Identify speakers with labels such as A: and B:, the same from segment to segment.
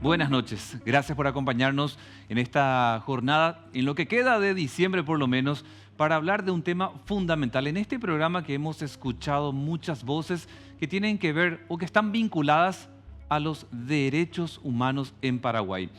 A: Buenas noches. Gracias por acompañarnos en esta jornada, en lo que queda de diciembre por lo menos, para hablar de un tema fundamental. En este programa que hemos escuchado muchas voces que tienen que ver o que están vinculadas a los derechos humanos en Paraguay.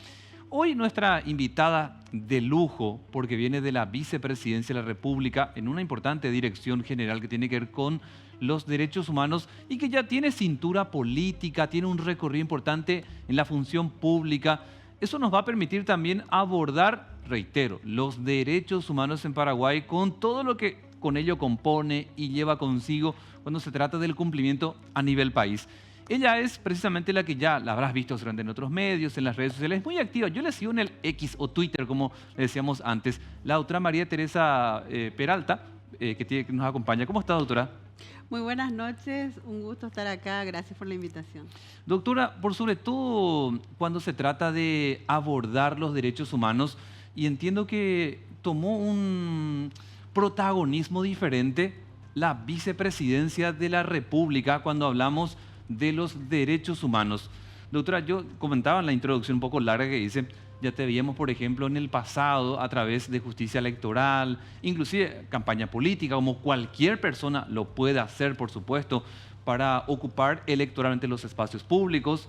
A: Hoy nuestra invitada de lujo, porque viene de la Vicepresidencia de la República en una importante dirección general que tiene que ver con los derechos humanos y que ya tiene cintura política, tiene un recorrido importante en la función pública. Eso nos va a permitir también abordar, reitero, los derechos humanos en Paraguay con todo lo que con ello compone y lleva consigo cuando se trata del cumplimiento a nivel país. Ella es precisamente la que ya la habrás visto seguramente en otros medios, en las redes sociales, es muy activa. Yo la sigo en el X o Twitter, como le decíamos antes. La doctora María Teresa Peralta, que nos acompaña. ¿Cómo está, doctora?
B: Muy buenas noches, un gusto estar acá, gracias por la invitación.
A: Doctora, por sobre todo cuando se trata de abordar los derechos humanos, y entiendo que tomó un protagonismo diferente la Vicepresidencia de la República cuando hablamos de los derechos humanos. Doctora, yo comentaba en la introducción un poco larga que hice, ya te veíamos, por ejemplo, en el pasado a través de justicia electoral, inclusive campaña política, como cualquier persona lo puede hacer, por supuesto, para ocupar electoralmente los espacios públicos.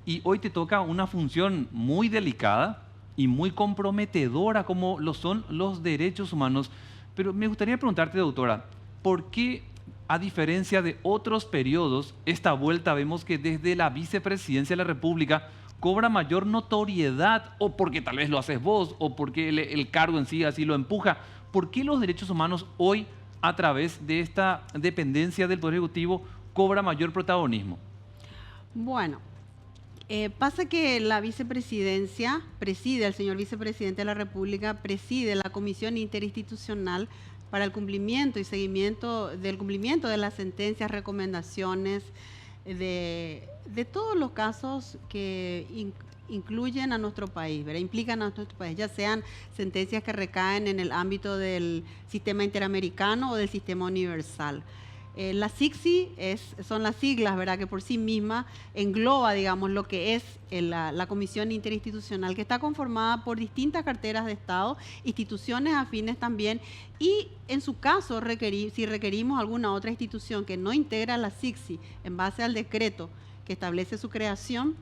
A: Y hoy te toca una función muy delicada y muy comprometedora como lo son los derechos humanos. Pero me gustaría preguntarte, doctora, ¿por qué, a diferencia de otros periodos, esta vuelta vemos que desde la Vicepresidencia de la República cobra mayor notoriedad, o porque tal vez lo haces vos, o porque el cargo en sí así lo empuja? ¿Por qué los derechos humanos hoy, a través de esta dependencia del Poder Ejecutivo, cobra mayor protagonismo?
B: Bueno, pasa que la vicepresidencia preside, el señor vicepresidente de la República preside la Comisión Interinstitucional para el cumplimiento y seguimiento del cumplimiento de las sentencias, recomendaciones, de todos los casos que incluyen a nuestro país, ¿verdad? Implican a nuestro país, ya sean sentencias que recaen en el ámbito del sistema interamericano o del sistema universal. La CICSI son las siglas, ¿verdad?, que por sí misma engloba, digamos, lo que es la Comisión Interinstitucional, que está conformada por distintas carteras de Estado, instituciones afines también, y en su caso, si requerimos alguna otra institución que no integra la CICSI en base al decreto que establece su creación,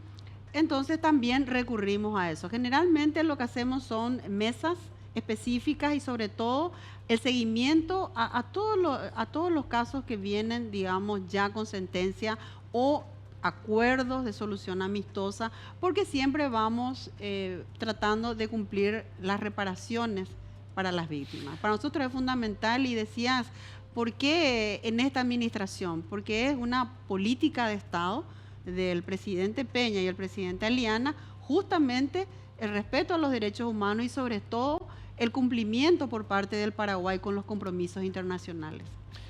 B: entonces también recurrimos a eso. Generalmente lo que hacemos son mesas específicas y sobre todo el seguimiento a todos los casos que vienen, digamos, ya con sentencia o acuerdos de solución amistosa, porque siempre vamos tratando de cumplir las reparaciones para las víctimas. Para nosotros es fundamental, y decías, ¿por qué en esta administración? Porque es una política de Estado del presidente Peña y el presidente Aliana, justamente el respeto a los derechos humanos y sobre todo el cumplimiento por parte del Paraguay con los compromisos internacionales.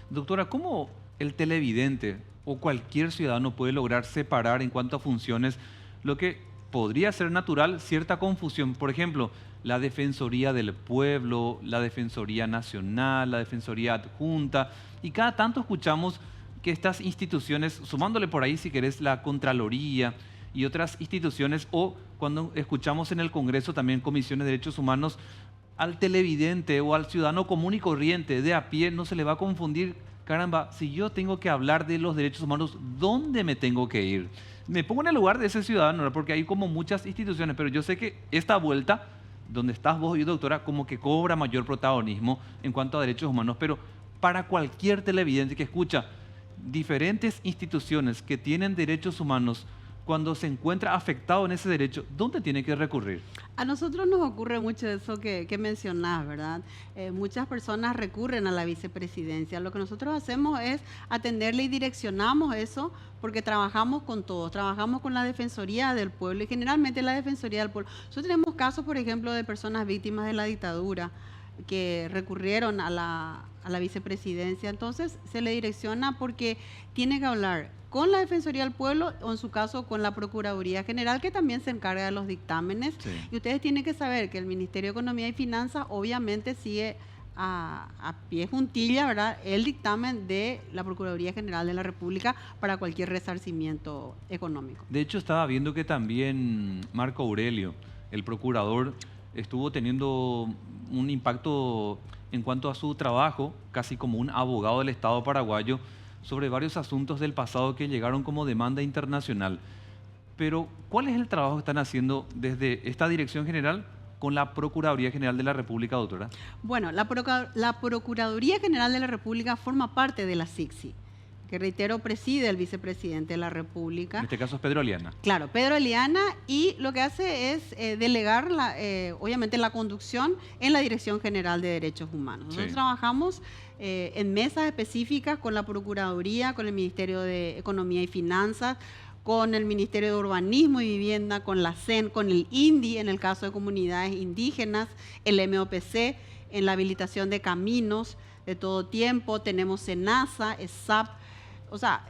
A: Doctora, ¿cómo el televidente o cualquier ciudadano puede lograr separar en cuanto a funciones lo que podría ser natural, cierta confusión? Por ejemplo, la Defensoría del Pueblo, la Defensoría Nacional, la Defensoría Adjunta, y cada tanto escuchamos que estas instituciones, sumándole por ahí si querés la Contraloría y otras instituciones, o cuando escuchamos en el Congreso también comisiones de derechos humanos, al televidente o al ciudadano común y corriente de a pie no se le va a confundir, caramba, si yo tengo que hablar de los derechos humanos, ¿dónde me tengo que ir? Me pongo en el lugar de ese ciudadano, ¿verdad? Porque hay como muchas instituciones, pero yo sé que esta vuelta, donde estás vos y doctora, como que cobra mayor protagonismo en cuanto a derechos humanos, pero para cualquier televidente que escucha diferentes instituciones que tienen derechos humanos, cuando se encuentra afectado en ese derecho, ¿dónde tiene que recurrir?
B: A nosotros nos ocurre mucho eso que mencionás, ¿verdad? Muchas personas recurren a la vicepresidencia. Lo que nosotros hacemos es atenderle y direccionamos eso, porque trabajamos con todos, trabajamos con la Defensoría del Pueblo y generalmente la Defensoría del Pueblo. Nosotros tenemos casos, por ejemplo, de personas víctimas de la dictadura que recurrieron a la vicepresidencia. Entonces se le direcciona porque tiene que hablar con la Defensoría del Pueblo o en su caso con la Procuraduría General, que también se encarga de los dictámenes. Sí. Y ustedes tienen que saber que el Ministerio de Economía y Finanzas obviamente sigue a pie juntilla, ¿verdad?, el dictamen de la Procuraduría General de la República para cualquier resarcimiento económico.
A: De hecho, estaba viendo que también Marco Aurelio, el procurador, estuvo teniendo un impacto en cuanto a su trabajo, casi como un abogado del Estado paraguayo, sobre varios asuntos del pasado que llegaron como demanda internacional. Pero, ¿cuál es el trabajo que están haciendo desde esta Dirección General con la Procuraduría General de la República, doctora?
B: Bueno, la Procuraduría General de la República forma parte de la SICSI, que reitero preside el vicepresidente de la República.
A: En este caso es Pedro Aliana.
B: Claro, Pedro Aliana, y lo que hace es delegar, obviamente, la conducción en la Dirección General de Derechos Humanos. Nosotros
A: Sí.
B: trabajamos en mesas específicas con la Procuraduría, con el Ministerio de Economía y Finanzas, con el Ministerio de Urbanismo y Vivienda, con la CEN, con el INDI, en el caso de comunidades indígenas, el MOPC, en la habilitación de caminos de todo tiempo, tenemos SENASA, ESAP, o sea,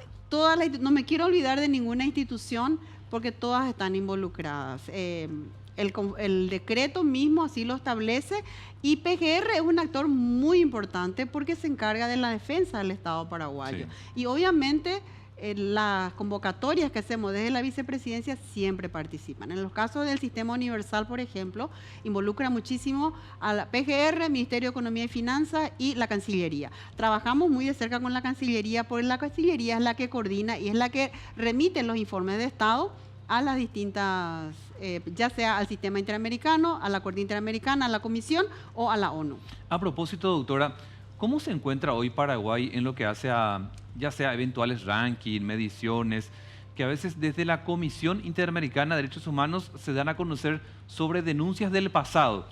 B: no me quiero olvidar de ninguna institución porque todas están involucradas. El decreto mismo así lo establece, y PGR es un actor muy importante porque se encarga de la defensa del Estado paraguayo.
A: Sí.
B: Y obviamente las convocatorias que hacemos desde la vicepresidencia siempre participan. En los casos del Sistema Universal, por ejemplo, involucra muchísimo a la PGR, Ministerio de Economía y Finanzas y la Cancillería. Trabajamos muy de cerca con la Cancillería porque la Cancillería es la que coordina y es la que remite los informes de Estado a las distintas, ya sea al Sistema Interamericano, a la Corte Interamericana, a la Comisión o a la ONU.
A: A propósito, doctora, ¿cómo se encuentra hoy Paraguay en lo que hace a, ya sea eventuales rankings, mediciones, que a veces desde la Comisión Interamericana de Derechos Humanos se dan a conocer sobre denuncias del pasado?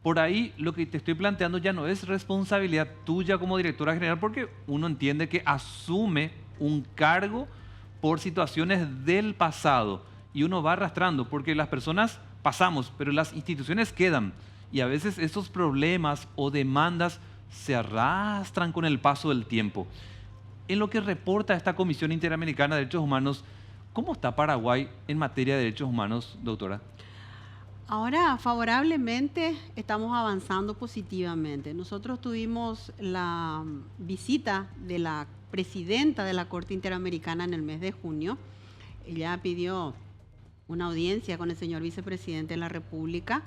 A: Por ahí lo que te estoy planteando ya no es responsabilidad tuya como directora general, porque uno entiende que asume un cargo por situaciones del pasado y uno va arrastrando, porque las personas pasamos, pero las instituciones quedan, y a veces esos problemas o demandas se arrastran con el paso del tiempo. En lo que reporta esta Comisión Interamericana de Derechos Humanos, ¿cómo está Paraguay en materia de derechos humanos, doctora?
B: Ahora, favorablemente, estamos avanzando positivamente. Nosotros tuvimos la visita de la presidenta de la Corte Interamericana en el mes de junio. Ella pidió una audiencia con el señor vicepresidente de la República.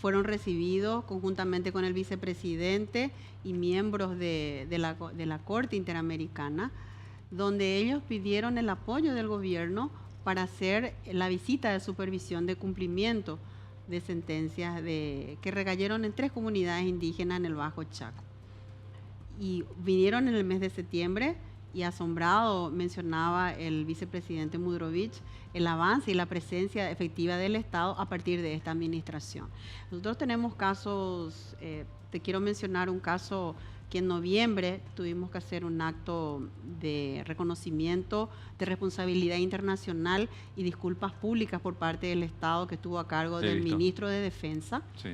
B: Fueron recibidos conjuntamente con el vicepresidente y miembros de la Corte Interamericana, donde ellos pidieron el apoyo del gobierno para hacer la visita de supervisión de cumplimiento de sentencias que recayeron en 3 comunidades indígenas en el Bajo Chaco. Y vinieron en el mes de septiembre, y asombrado mencionaba el vicepresidente Mudrovich el avance y la presencia efectiva del Estado a partir de esta administración. Nosotros tenemos casos, te quiero mencionar un caso que en noviembre tuvimos que hacer un acto de reconocimiento de responsabilidad internacional y disculpas públicas por parte del Estado que estuvo a cargo del ministro de Defensa. Sí.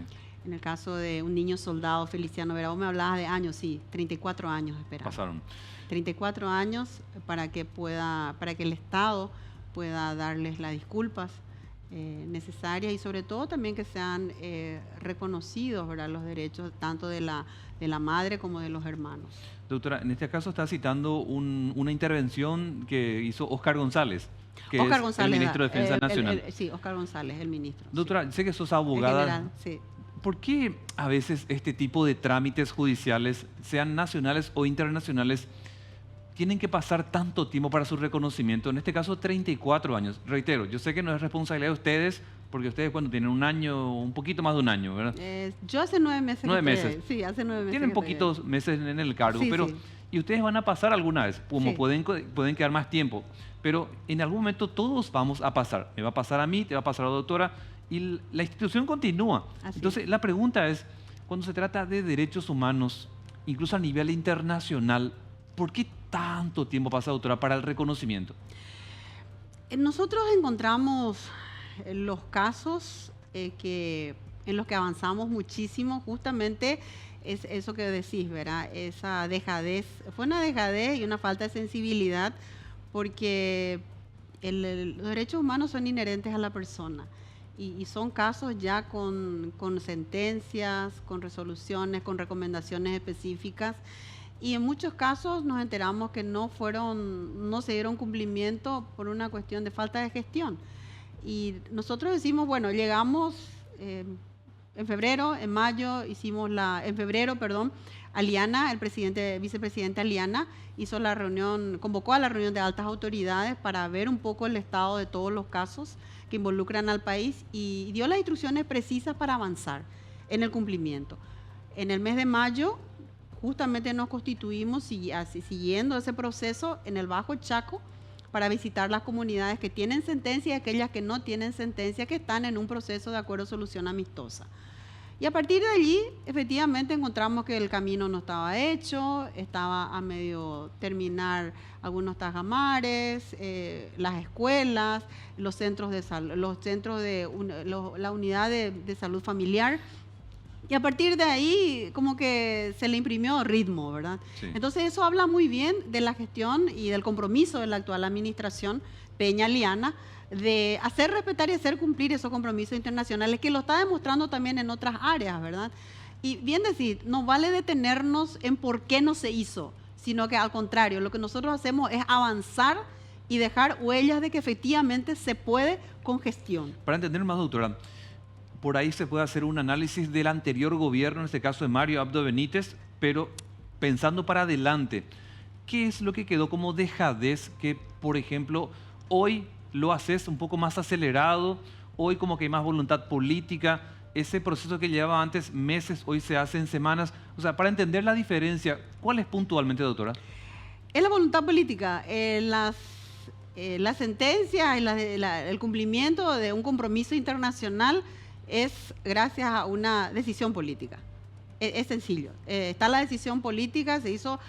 B: En el caso de un niño soldado, Feliciano Vera, vos me hablabas de años, sí, 34 años esperaron.
A: Pasaron.
B: 34 años para que el Estado pueda darles las disculpas necesarias, y sobre todo también que sean reconocidos, ¿verdad?, los derechos tanto de la madre como de los hermanos.
A: Doctora, en este caso está citando una intervención que hizo Óscar González, que
B: Óscar
A: es
B: González,
A: el ministro de Defensa Nacional.
B: Sí, Óscar González, el ministro.
A: Doctora,
B: sí.
A: Sé que sos abogada.
B: General, sí.
A: ¿Por qué a veces este tipo de trámites judiciales, sean nacionales o internacionales, tienen que pasar tanto tiempo para su reconocimiento? En este caso, 34 años. Reitero, yo sé que no es responsabilidad de ustedes, porque ustedes cuando tienen un año, un poquito más de un año, ¿verdad?
B: Yo hace 9 meses.
A: 9 meses.
B: Sí, hace 9 meses.
A: Tienen poquitos meses en el cargo,
B: sí,
A: pero
B: sí.
A: Y ustedes van a pasar alguna vez, como
B: sí.
A: pueden quedar más tiempo, pero en algún momento todos vamos a pasar. Me va a pasar a mí, te va a pasar a la doctora, y la institución continúa.
B: Así
A: Entonces, la pregunta es, cuando se trata de derechos humanos, incluso a nivel internacional, ¿por qué tanto tiempo pasa, doctora, para el reconocimiento?
B: Nosotros encontramos los casos en los que avanzamos muchísimo, justamente es eso que decís, ¿verdad? Esa dejadez, fue una dejadez y una falta de sensibilidad, porque los derechos humanos son inherentes a la persona, y son casos ya con sentencias, con resoluciones, con recomendaciones específicas. Y en muchos casos nos enteramos que no se dieron cumplimiento por una cuestión de falta de gestión. Y nosotros decimos, bueno, llegamos en febrero, en mayo, en febrero, perdón, Aliana, vicepresidente Aliana, hizo la reunión, convocó a la reunión de altas autoridades para ver un poco el estado de todos los casos que involucran al país y dio las instrucciones precisas para avanzar en el cumplimiento. En el mes de mayo, justamente nos constituimos siguiendo ese proceso en el Bajo Chaco para visitar las comunidades que tienen sentencia y aquellas que no tienen sentencia, que están en un proceso de acuerdo solución amistosa. Y a partir de allí, efectivamente, encontramos que el camino no estaba hecho, estaba a medio terminar algunos tajamares, las escuelas, los centros de salud, la unidad de salud familiar. Y a partir de ahí, como que se le imprimió ritmo, ¿verdad?
A: Sí.
B: Entonces, eso habla muy bien de la gestión y del compromiso de la actual administración Peña-Liana de hacer respetar y hacer cumplir esos compromisos internacionales, que lo está demostrando también en otras áreas, ¿verdad? Y bien decir, no vale detenernos en por qué no se hizo, sino que al contrario, lo que nosotros hacemos es avanzar y dejar huellas de que efectivamente se puede con gestión.
A: Para entender más, doctora, por ahí se puede hacer un análisis del anterior gobierno, en este caso de Mario Abdo Benítez, pero pensando para adelante, ¿qué es lo que quedó como dejadez que, por ejemplo, hoy lo haces un poco más acelerado, hoy como que hay más voluntad política, ese proceso que llevaba antes meses, hoy se hace en semanas? O sea, para entender la diferencia, ¿cuál es puntualmente, doctora?
B: Es la voluntad política, la sentencia y el cumplimiento de un compromiso internacional es gracias a una decisión política. Es sencillo. Está la decisión política, se hizo,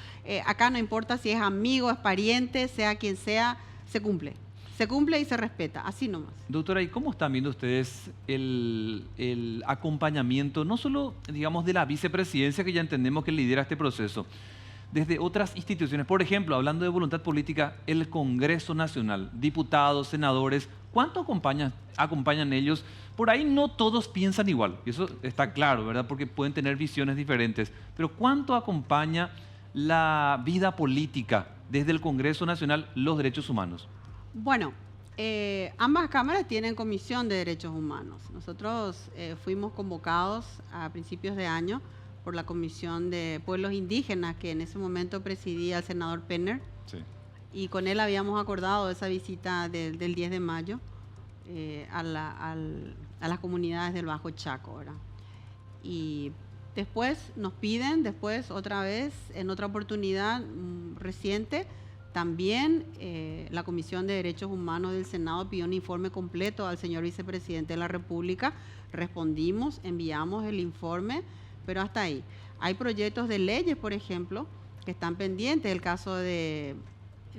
B: acá no importa si es amigo, es pariente, sea quien sea, se cumple. Se cumple y se respeta, así nomás.
A: Doctora, ¿y cómo están viendo ustedes el acompañamiento, no solo, digamos, de la vicepresidencia, que ya entendemos que lidera este proceso, desde otras instituciones? Por ejemplo, hablando de voluntad política, el Congreso Nacional, diputados, senadores, ¿cuánto acompañan ellos? Por ahí no todos piensan igual, y eso está claro, ¿verdad? Porque pueden tener visiones diferentes, pero ¿cuánto acompaña la vida política desde el Congreso Nacional los derechos humanos?
B: Bueno, ambas cámaras tienen comisión de derechos humanos. Nosotros fuimos convocados a principios de año por la Comisión de Pueblos Indígenas, que en ese momento presidía el senador Penner.
A: Sí.
B: Y con él habíamos acordado esa visita del 10 de mayo a las comunidades del Bajo Chaco, ¿verdad? Y después nos piden, otra vez, en otra oportunidad reciente, también la Comisión de Derechos Humanos del Senado pidió un informe completo al señor vicepresidente de la República. Respondimos, enviamos el informe, pero hasta ahí. Hay proyectos de leyes, por ejemplo, que están pendientes. El caso de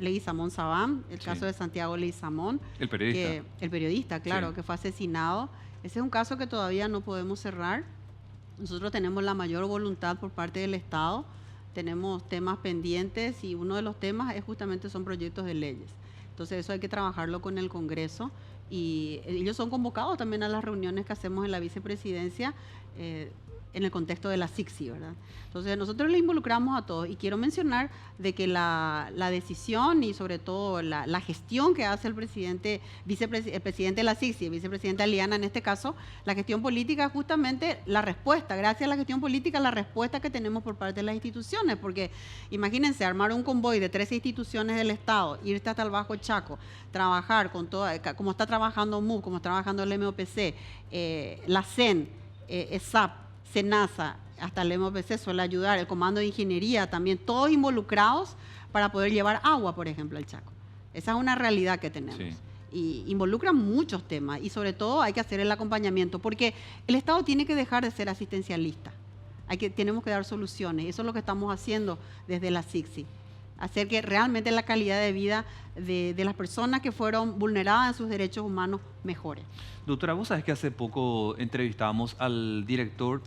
B: Leguizamón Sabán, el caso de Santiago Leguizamón.
A: El periodista.
B: El periodista, claro,
A: Sí.
B: que fue asesinado. Ese es un caso que todavía no podemos cerrar. Nosotros tenemos la mayor voluntad por parte del Estado. Tenemos temas pendientes y uno de los temas son proyectos de leyes. Entonces eso hay que trabajarlo con el Congreso y ellos son convocados también a las reuniones que hacemos en la vicepresidencia en el contexto de la CICSI, ¿verdad? Entonces nosotros le involucramos a todos y quiero mencionar de que la decisión y sobre todo la gestión que hace el presidente de la CICSI, el vicepresidente Aliana en este caso, la gestión política justamente la respuesta, gracias a la gestión política, la respuesta que tenemos por parte de las instituciones, porque imagínense armar un convoy de 13 instituciones del Estado, irte hasta el Bajo Chaco, trabajar con toda, como está trabajando MUV, como está trabajando el MOPC, la CEN, ESAP, SENASA, hasta el MOPC suele ayudar, el Comando de Ingeniería también, todos involucrados para poder llevar agua, por ejemplo, al Chaco. Esa es una realidad que tenemos.
A: Sí.
B: Y involucran muchos temas y sobre todo hay que hacer el acompañamiento, porque el Estado tiene que dejar de ser asistencialista. Tenemos que dar soluciones, eso es lo que estamos haciendo desde la CICSI. Hacer que realmente la calidad de vida de las personas que fueron vulneradas en sus derechos humanos mejore.
A: Doctora, vos sabés que hace poco entrevistábamos al director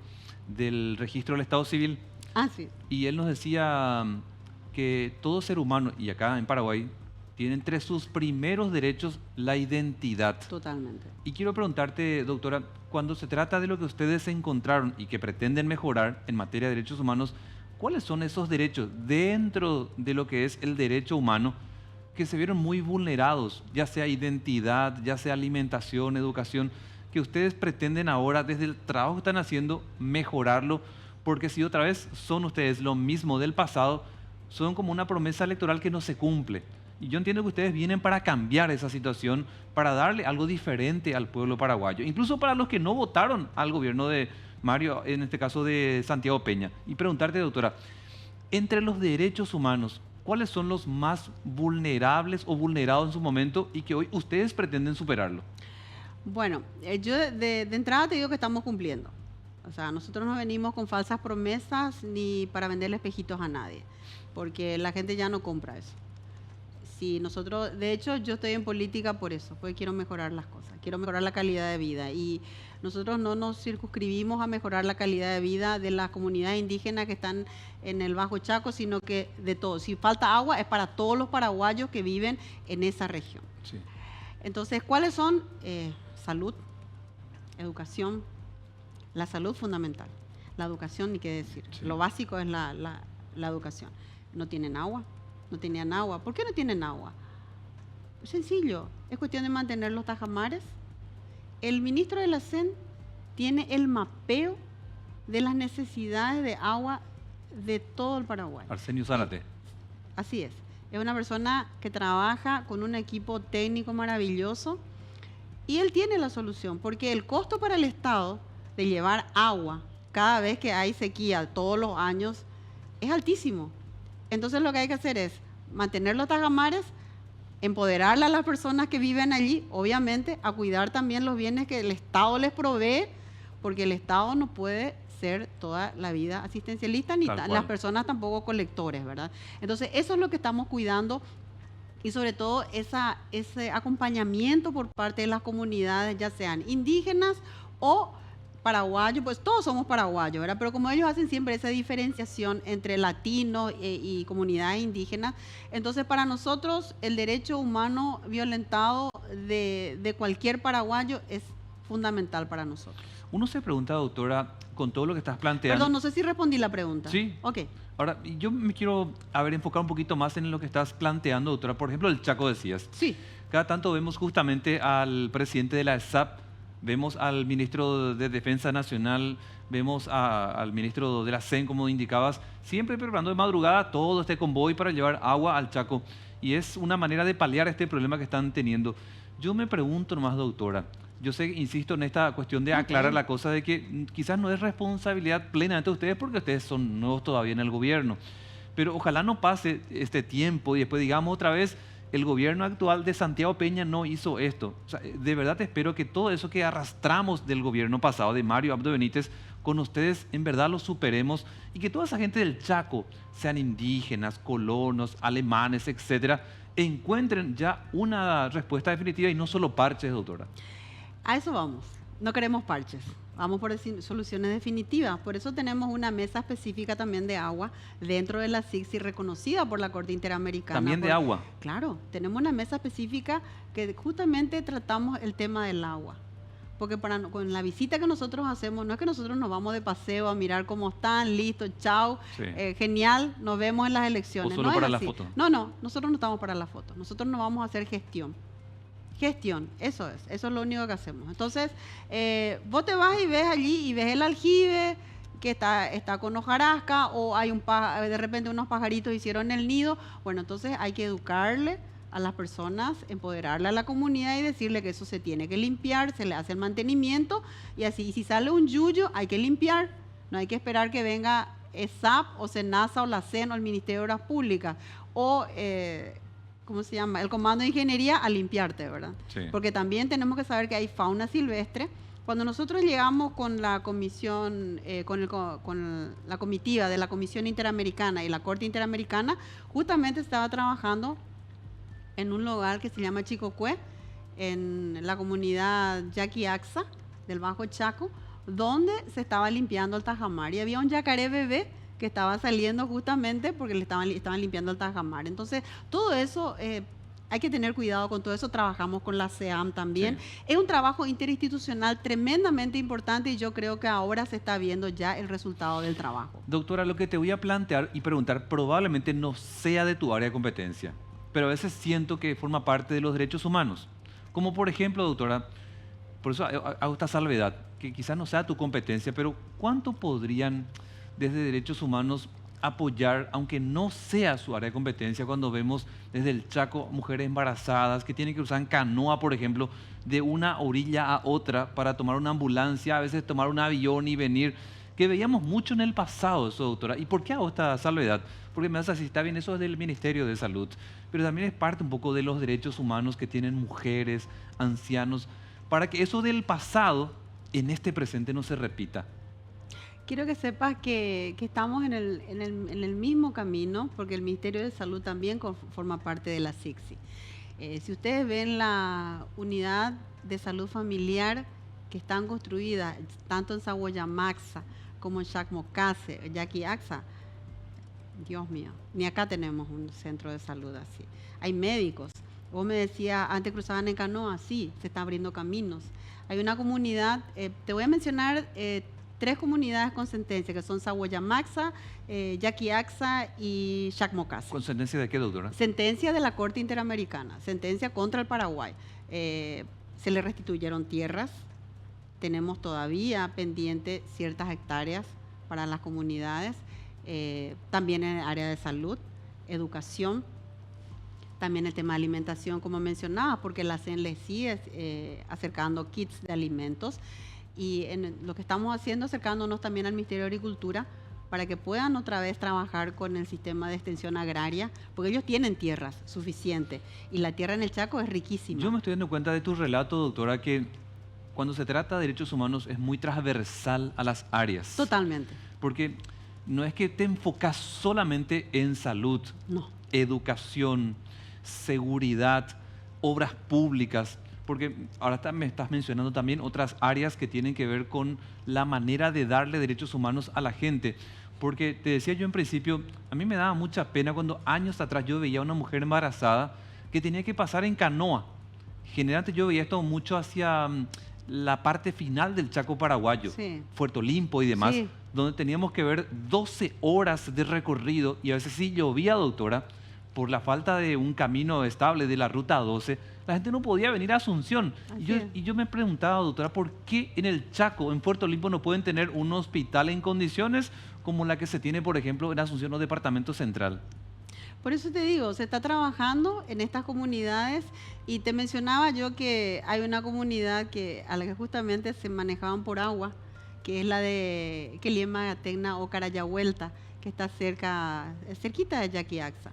A: del Registro del Estado Civil.
B: Ah, sí.
A: Y él nos decía que todo ser humano, y acá en Paraguay, tiene entre sus primeros derechos la identidad.
B: Totalmente.
A: Y quiero preguntarte, doctora, cuando se trata de lo que ustedes encontraron y que pretenden mejorar en materia de derechos humanos, ¿cuáles son esos derechos dentro de lo que es el derecho humano que se vieron muy vulnerados, ya sea identidad, ya sea alimentación, educación, que ustedes pretenden ahora, desde el trabajo que están haciendo, mejorarlo? Porque si otra vez son ustedes lo mismo del pasado, son como una promesa electoral que no se cumple. Y yo entiendo que ustedes vienen para cambiar esa situación, para darle algo diferente al pueblo paraguayo, incluso para los que no votaron al gobierno de Mario, en este caso de Santiago Peña. Y preguntarte, doctora, entre los derechos humanos, ¿cuáles son los más vulnerables o vulnerados en su momento y que hoy ustedes pretenden superarlo?
B: Bueno, yo de entrada te digo que estamos cumpliendo. O sea, nosotros no venimos con falsas promesas ni para venderle espejitos a nadie, porque la gente ya no compra eso. Si nosotros, de hecho, yo estoy en política por eso, porque quiero mejorar las cosas, quiero mejorar la calidad de vida, y nosotros no nos circunscribimos a mejorar la calidad de vida de las comunidades indígenas que están en el Bajo Chaco, sino que de todos. Si falta agua es para todos los paraguayos que viven en esa región.
A: Sí.
B: Entonces, ¿cuáles son? Salud, educación, la salud fundamental, la educación ni qué decir.
A: Sí.
B: Lo básico es la educación. No tienen agua. No tenían agua. ¿Por qué no tienen agua? Sencillo, es cuestión de mantener los tajamares. El ministro de la CEN tiene el mapeo de las necesidades de agua de todo el Paraguay.
A: Arsenio Zárate.
B: Así es. Es una persona que trabaja con un equipo técnico maravilloso y él tiene la solución, porque el costo para el Estado de llevar agua cada vez que hay sequía todos los años es altísimo. Entonces lo que hay que hacer es mantener los tajamares, empoderarle a las personas que viven allí, obviamente, a cuidar también los bienes que el Estado les provee, porque el Estado no puede ser toda la vida asistencialista, ni las personas tampoco colectores, ¿verdad? Entonces eso es lo que estamos cuidando, y sobre todo ese acompañamiento por parte de las comunidades, ya sean indígenas o paraguayos, pues todos somos paraguayos, ¿verdad? Pero como ellos hacen siempre esa diferenciación entre latinos y comunidades indígenas, entonces para nosotros el derecho humano violentado de cualquier paraguayo es fundamental para nosotros.
A: Uno se pregunta, doctora, con todo lo que estás planteando...
B: Perdón, no sé si respondí la pregunta.
A: Sí.
B: Ok.
A: Ahora, yo me quiero enfocar un poquito más en lo que estás planteando, doctora. Por ejemplo, el Chaco decías.
B: Sí.
A: Cada tanto vemos justamente al presidente de la ESAP, vemos al ministro de Defensa Nacional, vemos al ministro de la CEN, como indicabas, siempre preparando de madrugada todo este convoy para llevar agua al Chaco. Y es una manera de paliar este problema que están teniendo. Yo me pregunto nomás, doctora, yo sé, insisto en esta cuestión de aclarar la cosa de que quizás no es responsabilidad plenamente de ustedes porque ustedes son nuevos todavía en el gobierno. Pero ojalá no pase este tiempo y después digamos otra vez, el gobierno actual de Santiago Peña no hizo esto. O sea, de verdad espero que todo eso que arrastramos del gobierno pasado, de Mario Abdo Benítez, con ustedes en verdad lo superemos y que toda esa gente del Chaco, sean indígenas, colonos, alemanes, etcétera, encuentren ya una respuesta definitiva y no solo parches, doctora.
B: A eso vamos. No queremos parches. Vamos por soluciones definitivas. Por eso tenemos una mesa específica también de agua dentro de la CICSI reconocida por la Corte Interamericana.
A: ¿También de agua?
B: Claro, tenemos una mesa específica que justamente tratamos el tema del agua. Porque con la visita que nosotros hacemos, no es que nosotros nos vamos de paseo a mirar cómo están, listo, chao,
A: sí.
B: Genial, nos vemos en las elecciones.
A: ¿O solo
B: no
A: para
B: es
A: la
B: así.
A: foto?
B: No, nosotros no estamos para la foto. Nosotros nos vamos a hacer gestión. Gestión, eso es lo único que hacemos. Entonces, vos te vas y ves allí y ves el aljibe que está con hojarasca, o hay de repente unos pajaritos hicieron el nido. Bueno, entonces hay que educarle a las personas, empoderarle a la comunidad y decirle que eso se tiene que limpiar, se le hace el mantenimiento y así. Y si sale un yuyo, hay que limpiar. No hay que esperar que venga ESAP o SENASA o la CEN o el Ministerio de Obras Públicas o... ¿cómo se llama? El Comando de Ingeniería a limpiarte, ¿verdad?
A: Sí.
B: Porque también tenemos que saber que hay fauna silvestre. Cuando nosotros llegamos con la comisión, con la comitiva de la Comisión Interamericana y la Corte Interamericana, justamente estaba trabajando en un lugar que se llama Chicocué, en la comunidad Yaquiaxa del Bajo Chaco, donde se estaba limpiando el tajamar y había un yacaré bebé que estaba saliendo justamente porque estaban limpiando el tajamar. Entonces, todo eso hay que tener cuidado con todo eso. Trabajamos con la CEAM también.
A: Sí.
B: Es un trabajo interinstitucional tremendamente importante y yo creo que ahora se está viendo ya el resultado del trabajo.
A: Doctora, lo que te voy a plantear y preguntar probablemente no sea de tu área de competencia, pero a veces siento que forma parte de los derechos humanos. Como por ejemplo, doctora, por eso hago esta salvedad, que quizás no sea tu competencia, pero ¿cuánto podrían desde derechos humanos apoyar, aunque no sea su área de competencia, cuando vemos desde el Chaco mujeres embarazadas que tienen que usar en canoa, por ejemplo, de una orilla a otra para tomar una ambulancia, a veces tomar un avión y venir, que veíamos mucho en el pasado eso, doctora? ¿Y por qué hago esta salvedad? Porque me vas a decir, está bien, eso es del Ministerio de Salud, pero también es parte un poco de los derechos humanos que tienen mujeres, ancianos, para que eso del pasado en este presente no se repita.
B: Quiero que sepas que estamos en el mismo camino, porque el Ministerio de Salud también forma parte de la SICSI. Si ustedes ven la unidad de salud familiar que están construidas, tanto en Sahuayamaxa como en Chacmocase, Yaquiaxa, Dios mío, ni acá tenemos un centro de salud así. Hay médicos. Vos me decías, antes cruzaban en canoa, sí, se están abriendo caminos. Hay una comunidad, te voy a mencionar 3 comunidades con sentencia, que son Sahuayamaxa, Yaquiaxa y Chacmocase.
A: ¿Con sentencia de qué, doctora?
B: Sentencia de la Corte Interamericana, sentencia contra el Paraguay. Se le restituyeron tierras, tenemos todavía pendiente ciertas hectáreas para las comunidades, también en el área de salud, educación, también el tema de alimentación, como mencionaba, porque la CEN le sigue acercando kits de alimentos. Y lo que estamos haciendo, acercándonos también al Ministerio de Agricultura, para que puedan otra vez trabajar con el sistema de extensión agraria, porque ellos tienen tierras suficientes y la tierra en el Chaco es riquísima.
A: Yo me estoy dando cuenta de tu relato, doctora, que cuando se trata de derechos humanos es muy transversal a las áreas.
B: Totalmente.
A: Porque no es que te enfocas solamente en salud,
B: No.
A: educación, seguridad, obras públicas, porque ahora me estás mencionando también otras áreas que tienen que ver con la manera de darle derechos humanos a la gente. Porque te decía yo en principio, a mí me daba mucha pena cuando años atrás yo veía a una mujer embarazada que tenía que pasar en canoa. Generalmente yo veía esto mucho hacia la parte final del Chaco paraguayo,
B: Sí.
A: Puerto Limpo y demás,
B: Sí.
A: donde teníamos que ver 12 horas de recorrido y a veces sí llovía, doctora, por la falta de un camino estable de la ruta 12, la gente no podía venir a Asunción.
B: Así es.
A: Y yo me preguntaba, doctora, ¿por qué en el Chaco, en Puerto Limpo, no pueden tener un hospital en condiciones como la que se tiene, por ejemplo, en Asunción o Departamento Central?
B: Por eso te digo, se está trabajando en estas comunidades y te mencionaba yo que hay una comunidad a la que justamente se manejaban por agua, que es la de Queliema, Tecna o Carayahuelta, que está cerquita de Yaquiaxa.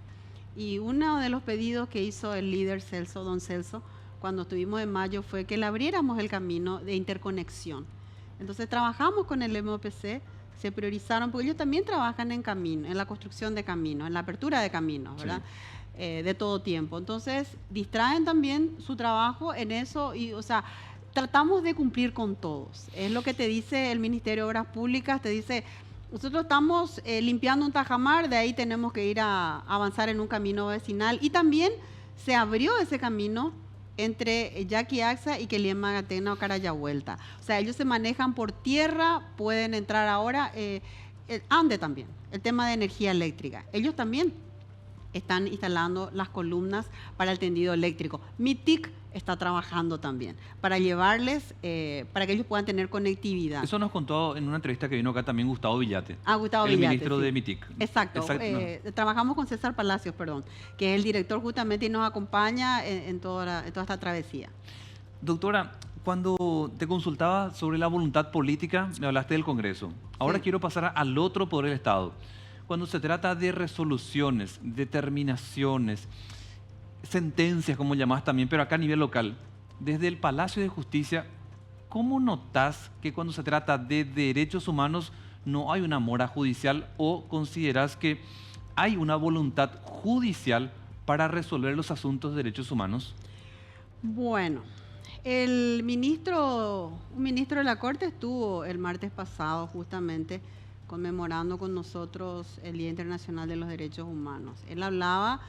B: Y uno de los pedidos que hizo el líder Celso, don Celso, cuando estuvimos en mayo, fue que le abriéramos el camino de interconexión. Entonces trabajamos con el MOPC, se priorizaron, porque ellos también trabajan en camino, en la construcción de caminos, en la apertura de caminos, ¿verdad? Sí. De todo tiempo. Entonces distraen también su trabajo en eso y, o sea, tratamos de cumplir con todos. Es lo que te dice el Ministerio de Obras Públicas, te dice... Nosotros estamos limpiando un tajamar, de ahí tenemos que ir a avanzar en un camino vecinal. Y también se abrió ese camino entre Yaquiaxa y Queliema, Gatena o Carayahuelta. O sea, ellos se manejan por tierra, pueden entrar ahora, Ande también, el tema de energía eléctrica. Ellos también están instalando las columnas para el tendido eléctrico. MITIC está trabajando también para llevarles, para que ellos puedan tener conectividad.
A: Eso nos contó en una entrevista que vino acá también Gustavo Villate.
B: Gustavo
A: el
B: Villate,
A: ministro
B: sí.
A: de MITIC.
B: Exacto. Trabajamos con César Palacios, perdón, que es el director justamente y nos acompaña en toda esta travesía.
A: Doctora, cuando te consultaba sobre la voluntad política, me hablaste del Congreso. Ahora
B: Sí.
A: quiero pasar al otro poder del Estado. Cuando se trata de resoluciones, determinaciones, sentencias, como llamás también, pero acá a nivel local, desde el Palacio de Justicia, ¿cómo notás que cuando se trata de derechos humanos no hay una mora judicial o considerás que hay una voluntad judicial para resolver los asuntos de derechos humanos?
B: Bueno, un ministro de la Corte estuvo el martes pasado justamente conmemorando con nosotros el Día Internacional de los Derechos Humanos. Él hablaba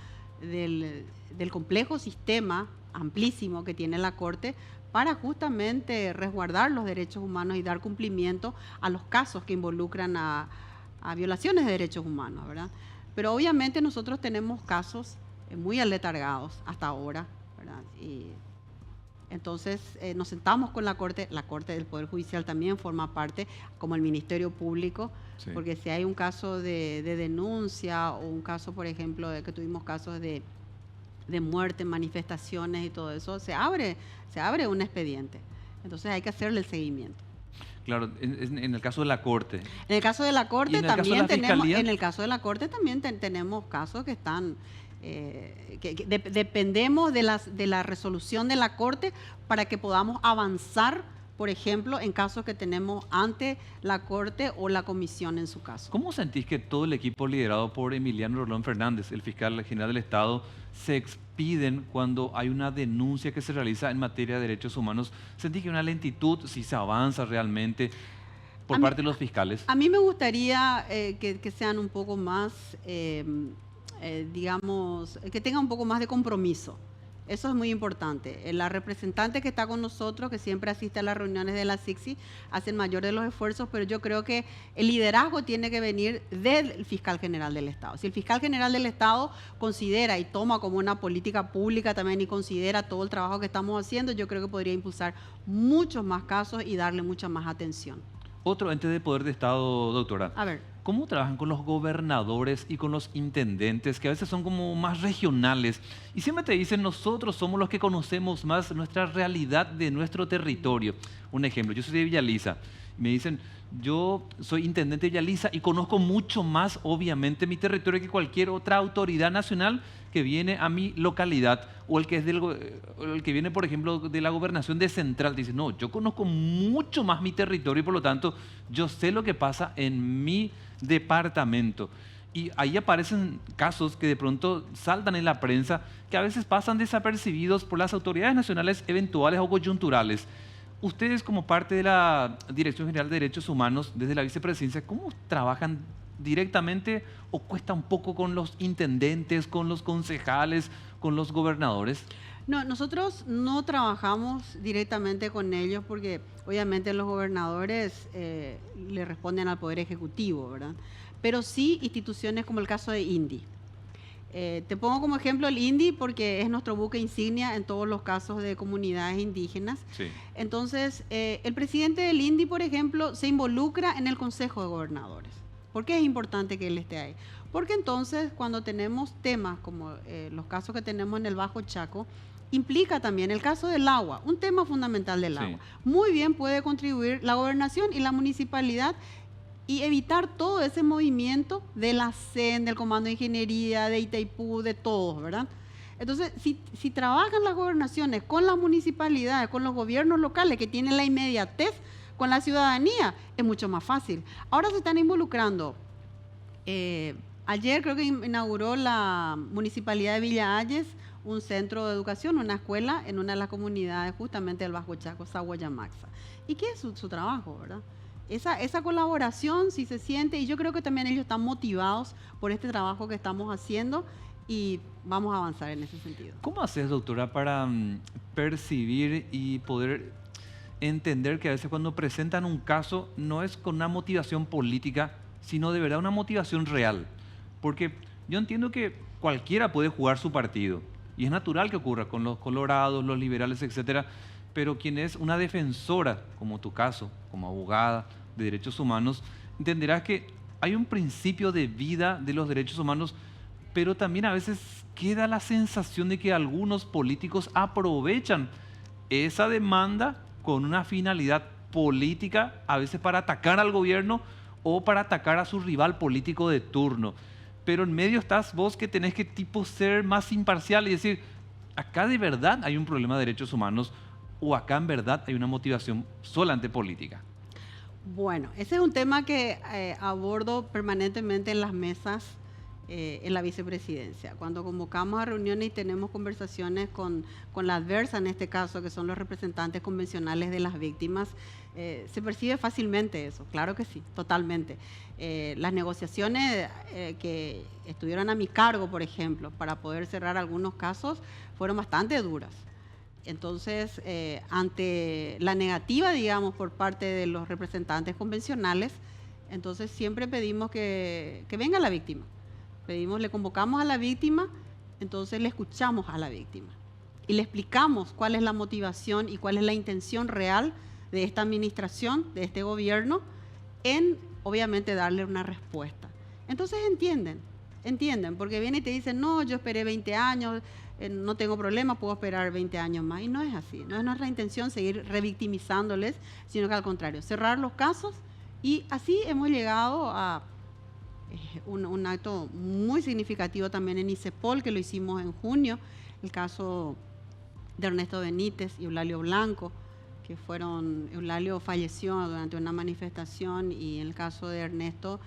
B: del complejo sistema amplísimo que tiene la Corte para justamente resguardar los derechos humanos y dar cumplimiento a los casos que involucran a violaciones de derechos humanos, ¿verdad? Pero obviamente nosotros tenemos casos muy aletargados hasta ahora, ¿verdad? Y entonces nos sentamos con la Corte del Poder Judicial también forma parte, como el Ministerio Público,
A: Sí.
B: porque si hay un caso de denuncia o un caso, por ejemplo, de que tuvimos casos de muerte, manifestaciones y todo eso, se abre un expediente. Entonces hay que hacerle el seguimiento.
A: Claro, en el caso de la Corte.
B: En el caso de la Corte también tenemos casos que están dependemos de la resolución de la Corte para que podamos avanzar, por ejemplo, en casos que tenemos ante la Corte o la Comisión en su caso.
A: ¿Cómo sentís que todo el equipo liderado por Emiliano Rolón Fernández, el fiscal general del Estado, se expiden cuando hay una denuncia que se realiza en materia de derechos humanos? ¿Sentís que hay una lentitud, si se avanza realmente por parte de los fiscales?
B: A mí me gustaría que sean un poco más, digamos, que tengan un poco más de compromiso. Eso es muy importante. La representante que está con nosotros, que siempre asiste a las reuniones de la CICSI, hace el mayor de los esfuerzos, pero yo creo que el liderazgo tiene que venir del fiscal general del Estado. Si el fiscal general del Estado considera y toma como una política pública también y considera todo el trabajo que estamos haciendo, yo creo que podría impulsar muchos más casos y darle mucha más atención.
A: Otro ente de poder de Estado, doctora.
B: A ver.
A: ¿Cómo trabajan con los gobernadores y con los intendentes, que a veces son como más regionales? Y siempre te dicen, nosotros somos los que conocemos más nuestra realidad de nuestro territorio. Un ejemplo, yo soy de Villaliza. Me dicen, yo soy intendente de Villaliza y conozco mucho más, obviamente, mi territorio que cualquier otra autoridad nacional que viene a mi localidad, o el que viene, por ejemplo, de la gobernación de Central. Dice, no, yo conozco mucho más mi territorio y por lo tanto yo sé lo que pasa en mi departamento. Y ahí aparecen casos que de pronto saltan en la prensa, que a veces pasan desapercibidos por las autoridades nacionales eventuales o coyunturales. Ustedes, como parte de la Dirección General de Derechos Humanos, desde la vicepresidencia, ¿cómo trabajan directamente o cuesta un poco con los intendentes, con los concejales, con los gobernadores?
B: No, nosotros no trabajamos directamente con ellos porque obviamente los gobernadores le responden al Poder Ejecutivo, ¿verdad? Pero sí instituciones como el caso de INDI. Te pongo como ejemplo el INDI porque es nuestro buque insignia en todos los casos de comunidades indígenas.
A: Sí.
B: Entonces, el presidente del INDI, por ejemplo, se involucra en el Consejo de Gobernadores. ¿Por qué es importante que él esté ahí? Porque entonces, cuando tenemos temas como los casos que tenemos en el Bajo Chaco, implica también el caso del agua, un tema fundamental del agua. Muy bien puede contribuir la gobernación y la municipalidad y evitar todo ese movimiento de la CEN, del Comando de Ingeniería, de Itaipú, de todos, ¿verdad? Entonces, si trabajan las gobernaciones con las municipalidades, con los gobiernos locales que tienen la inmediatez con la ciudadanía, es mucho más fácil. Ahora se están involucrando. Ayer creo que inauguró la Municipalidad de Villa Ayes un centro de educación, una escuela en una de las comunidades justamente del Bajo Chaco, Sahuayamaxa. ¿Y qué es su trabajo, verdad? Esa colaboración sí se siente y yo creo que también ellos están motivados por este trabajo que estamos haciendo y vamos a avanzar en ese sentido.
A: ¿Cómo haces, doctora, para percibir y poder entender que a veces cuando presentan un caso no es con una motivación política, sino de verdad una motivación real? Porque yo entiendo que cualquiera puede jugar su partido y es natural que ocurra con los colorados, los liberales, etcétera, pero quien es una defensora, como tu caso, como abogada de derechos humanos, entenderás que hay un principio de vida de los derechos humanos, pero también a veces queda la sensación de que algunos políticos aprovechan esa demanda con una finalidad política, a veces para atacar al gobierno o para atacar a su rival político de turno. Pero en medio estás vos que tenés que ser más imparcial y decir, acá de verdad hay un problema de derechos humanos o acá en verdad hay una motivación solamente política.
B: Bueno, ese es un tema que abordo permanentemente en las mesas en la vicepresidencia. Cuando convocamos a reuniones y tenemos conversaciones con la adversa, en este caso, que son los representantes convencionales de las víctimas, se percibe fácilmente eso, claro que sí, totalmente. Las negociaciones que estuvieron a mi cargo, por ejemplo, para poder cerrar algunos casos, fueron bastante duras. Entonces, ante la negativa, digamos, por parte de los representantes convencionales, entonces siempre pedimos que venga la víctima. Le convocamos a la víctima, entonces le escuchamos a la víctima y le explicamos cuál es la motivación y cuál es la intención real de esta administración, de este gobierno, en obviamente darle una respuesta. Entonces entienden, porque vienen y te dicen, no, yo esperé 20 años, no tengo problema, puedo esperar 20 años más. Y no es así, no es nuestra intención seguir revictimizándoles, sino que al contrario, cerrar los casos, y así hemos llegado a un acto muy significativo también en ICEPOL, que lo hicimos en junio, el caso de Ernesto Benítez y Eulalio Blanco, que Eulalio falleció durante una manifestación, y en el caso de Ernesto,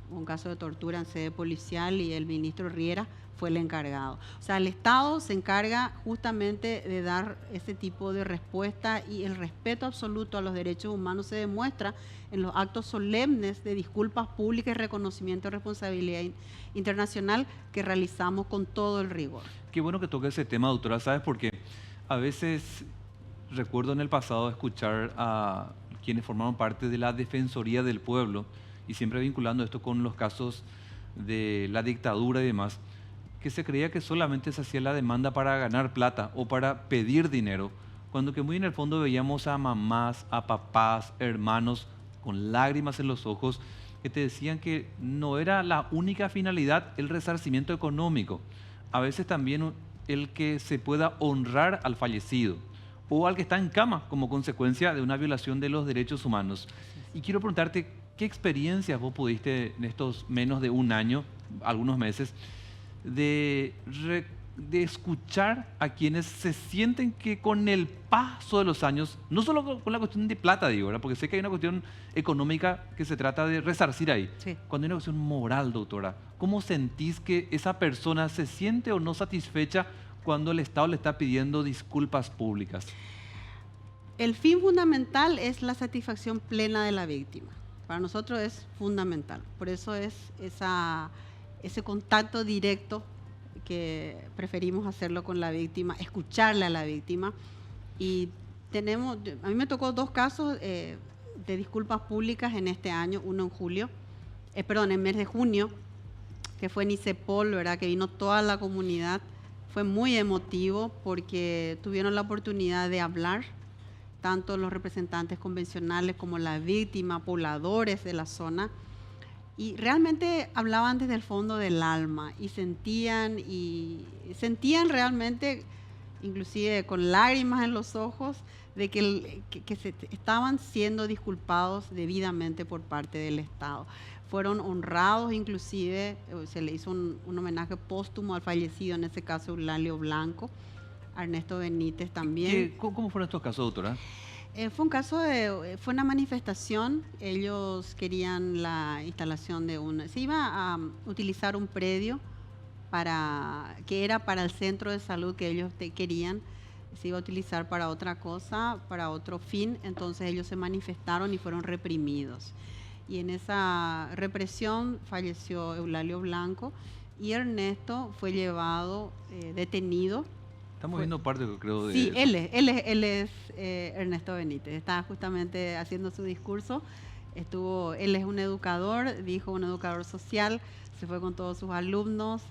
B: un caso de tortura en sede policial, y el ministro Riera fue el encargado. O sea, el Estado se encarga justamente de dar ese tipo de respuesta, y el respeto absoluto a los derechos humanos se demuestra en los actos solemnes de disculpas públicas y reconocimiento de responsabilidad internacional que realizamos con todo el rigor.
A: Qué bueno que toque ese tema, doctora, ¿sabes? Porque a veces recuerdo en el pasado escuchar a quienes formaron parte de la Defensoría del Pueblo, y siempre vinculando esto con los casos de la dictadura y demás, que se creía que solamente se hacía la demanda para ganar plata o para pedir dinero, cuando que muy en el fondo veíamos a mamás, a papás, hermanos con lágrimas en los ojos, que te decían que no era la única finalidad el resarcimiento económico, a veces también el que se pueda honrar al fallecido o al que está en cama como consecuencia de una violación de los derechos humanos. Y quiero preguntarte, ¿qué experiencias vos pudiste en estos menos de un año, algunos meses, de escuchar a quienes se sienten que con el paso de los años, no solo con la cuestión de plata, digo, ¿verdad? Porque sé que hay una cuestión económica que se trata de resarcir ahí,
B: sí.
A: Cuando hay una cuestión moral, doctora, ¿cómo sentís que esa persona se siente o no satisfecha cuando el Estado le está pidiendo disculpas públicas?
B: El fin fundamental es la satisfacción plena de la víctima. Para nosotros es fundamental. Por eso es ese contacto directo que preferimos hacerlo con la víctima, escucharle a la víctima. Y a mí me tocó 2 casos de disculpas públicas en este año, uno en julio, en el mes de junio, que fue en ICEPOL, ¿verdad? Que vino toda la comunidad. Fue muy emotivo porque tuvieron la oportunidad de hablar, tanto los representantes convencionales como la víctima, pobladores de la zona, y realmente hablaban desde el fondo del alma y sentían realmente, inclusive con lágrimas en los ojos, de que estaban siendo disculpados debidamente por parte del Estado. Fueron honrados, inclusive se le hizo un homenaje póstumo al fallecido, en ese caso Eulalio Blanco, a Ernesto Benítez también.
A: ¿Cómo fueron estos casos, doctora?
B: Fue una manifestación. Ellos querían la instalación se iba a utilizar un predio que era para el centro de salud que ellos querían, se iba a utilizar para otra cosa, para otro fin. Entonces ellos se manifestaron y fueron reprimidos. Y en esa represión falleció Eulalio Blanco y Ernesto fue llevado detenido.
A: Estamos viendo parte, creo, de
B: sí,
A: eso.
B: Él es Ernesto Benítez. Estaba justamente haciendo su discurso. Él es un educador social, se fue con todos sus alumnos,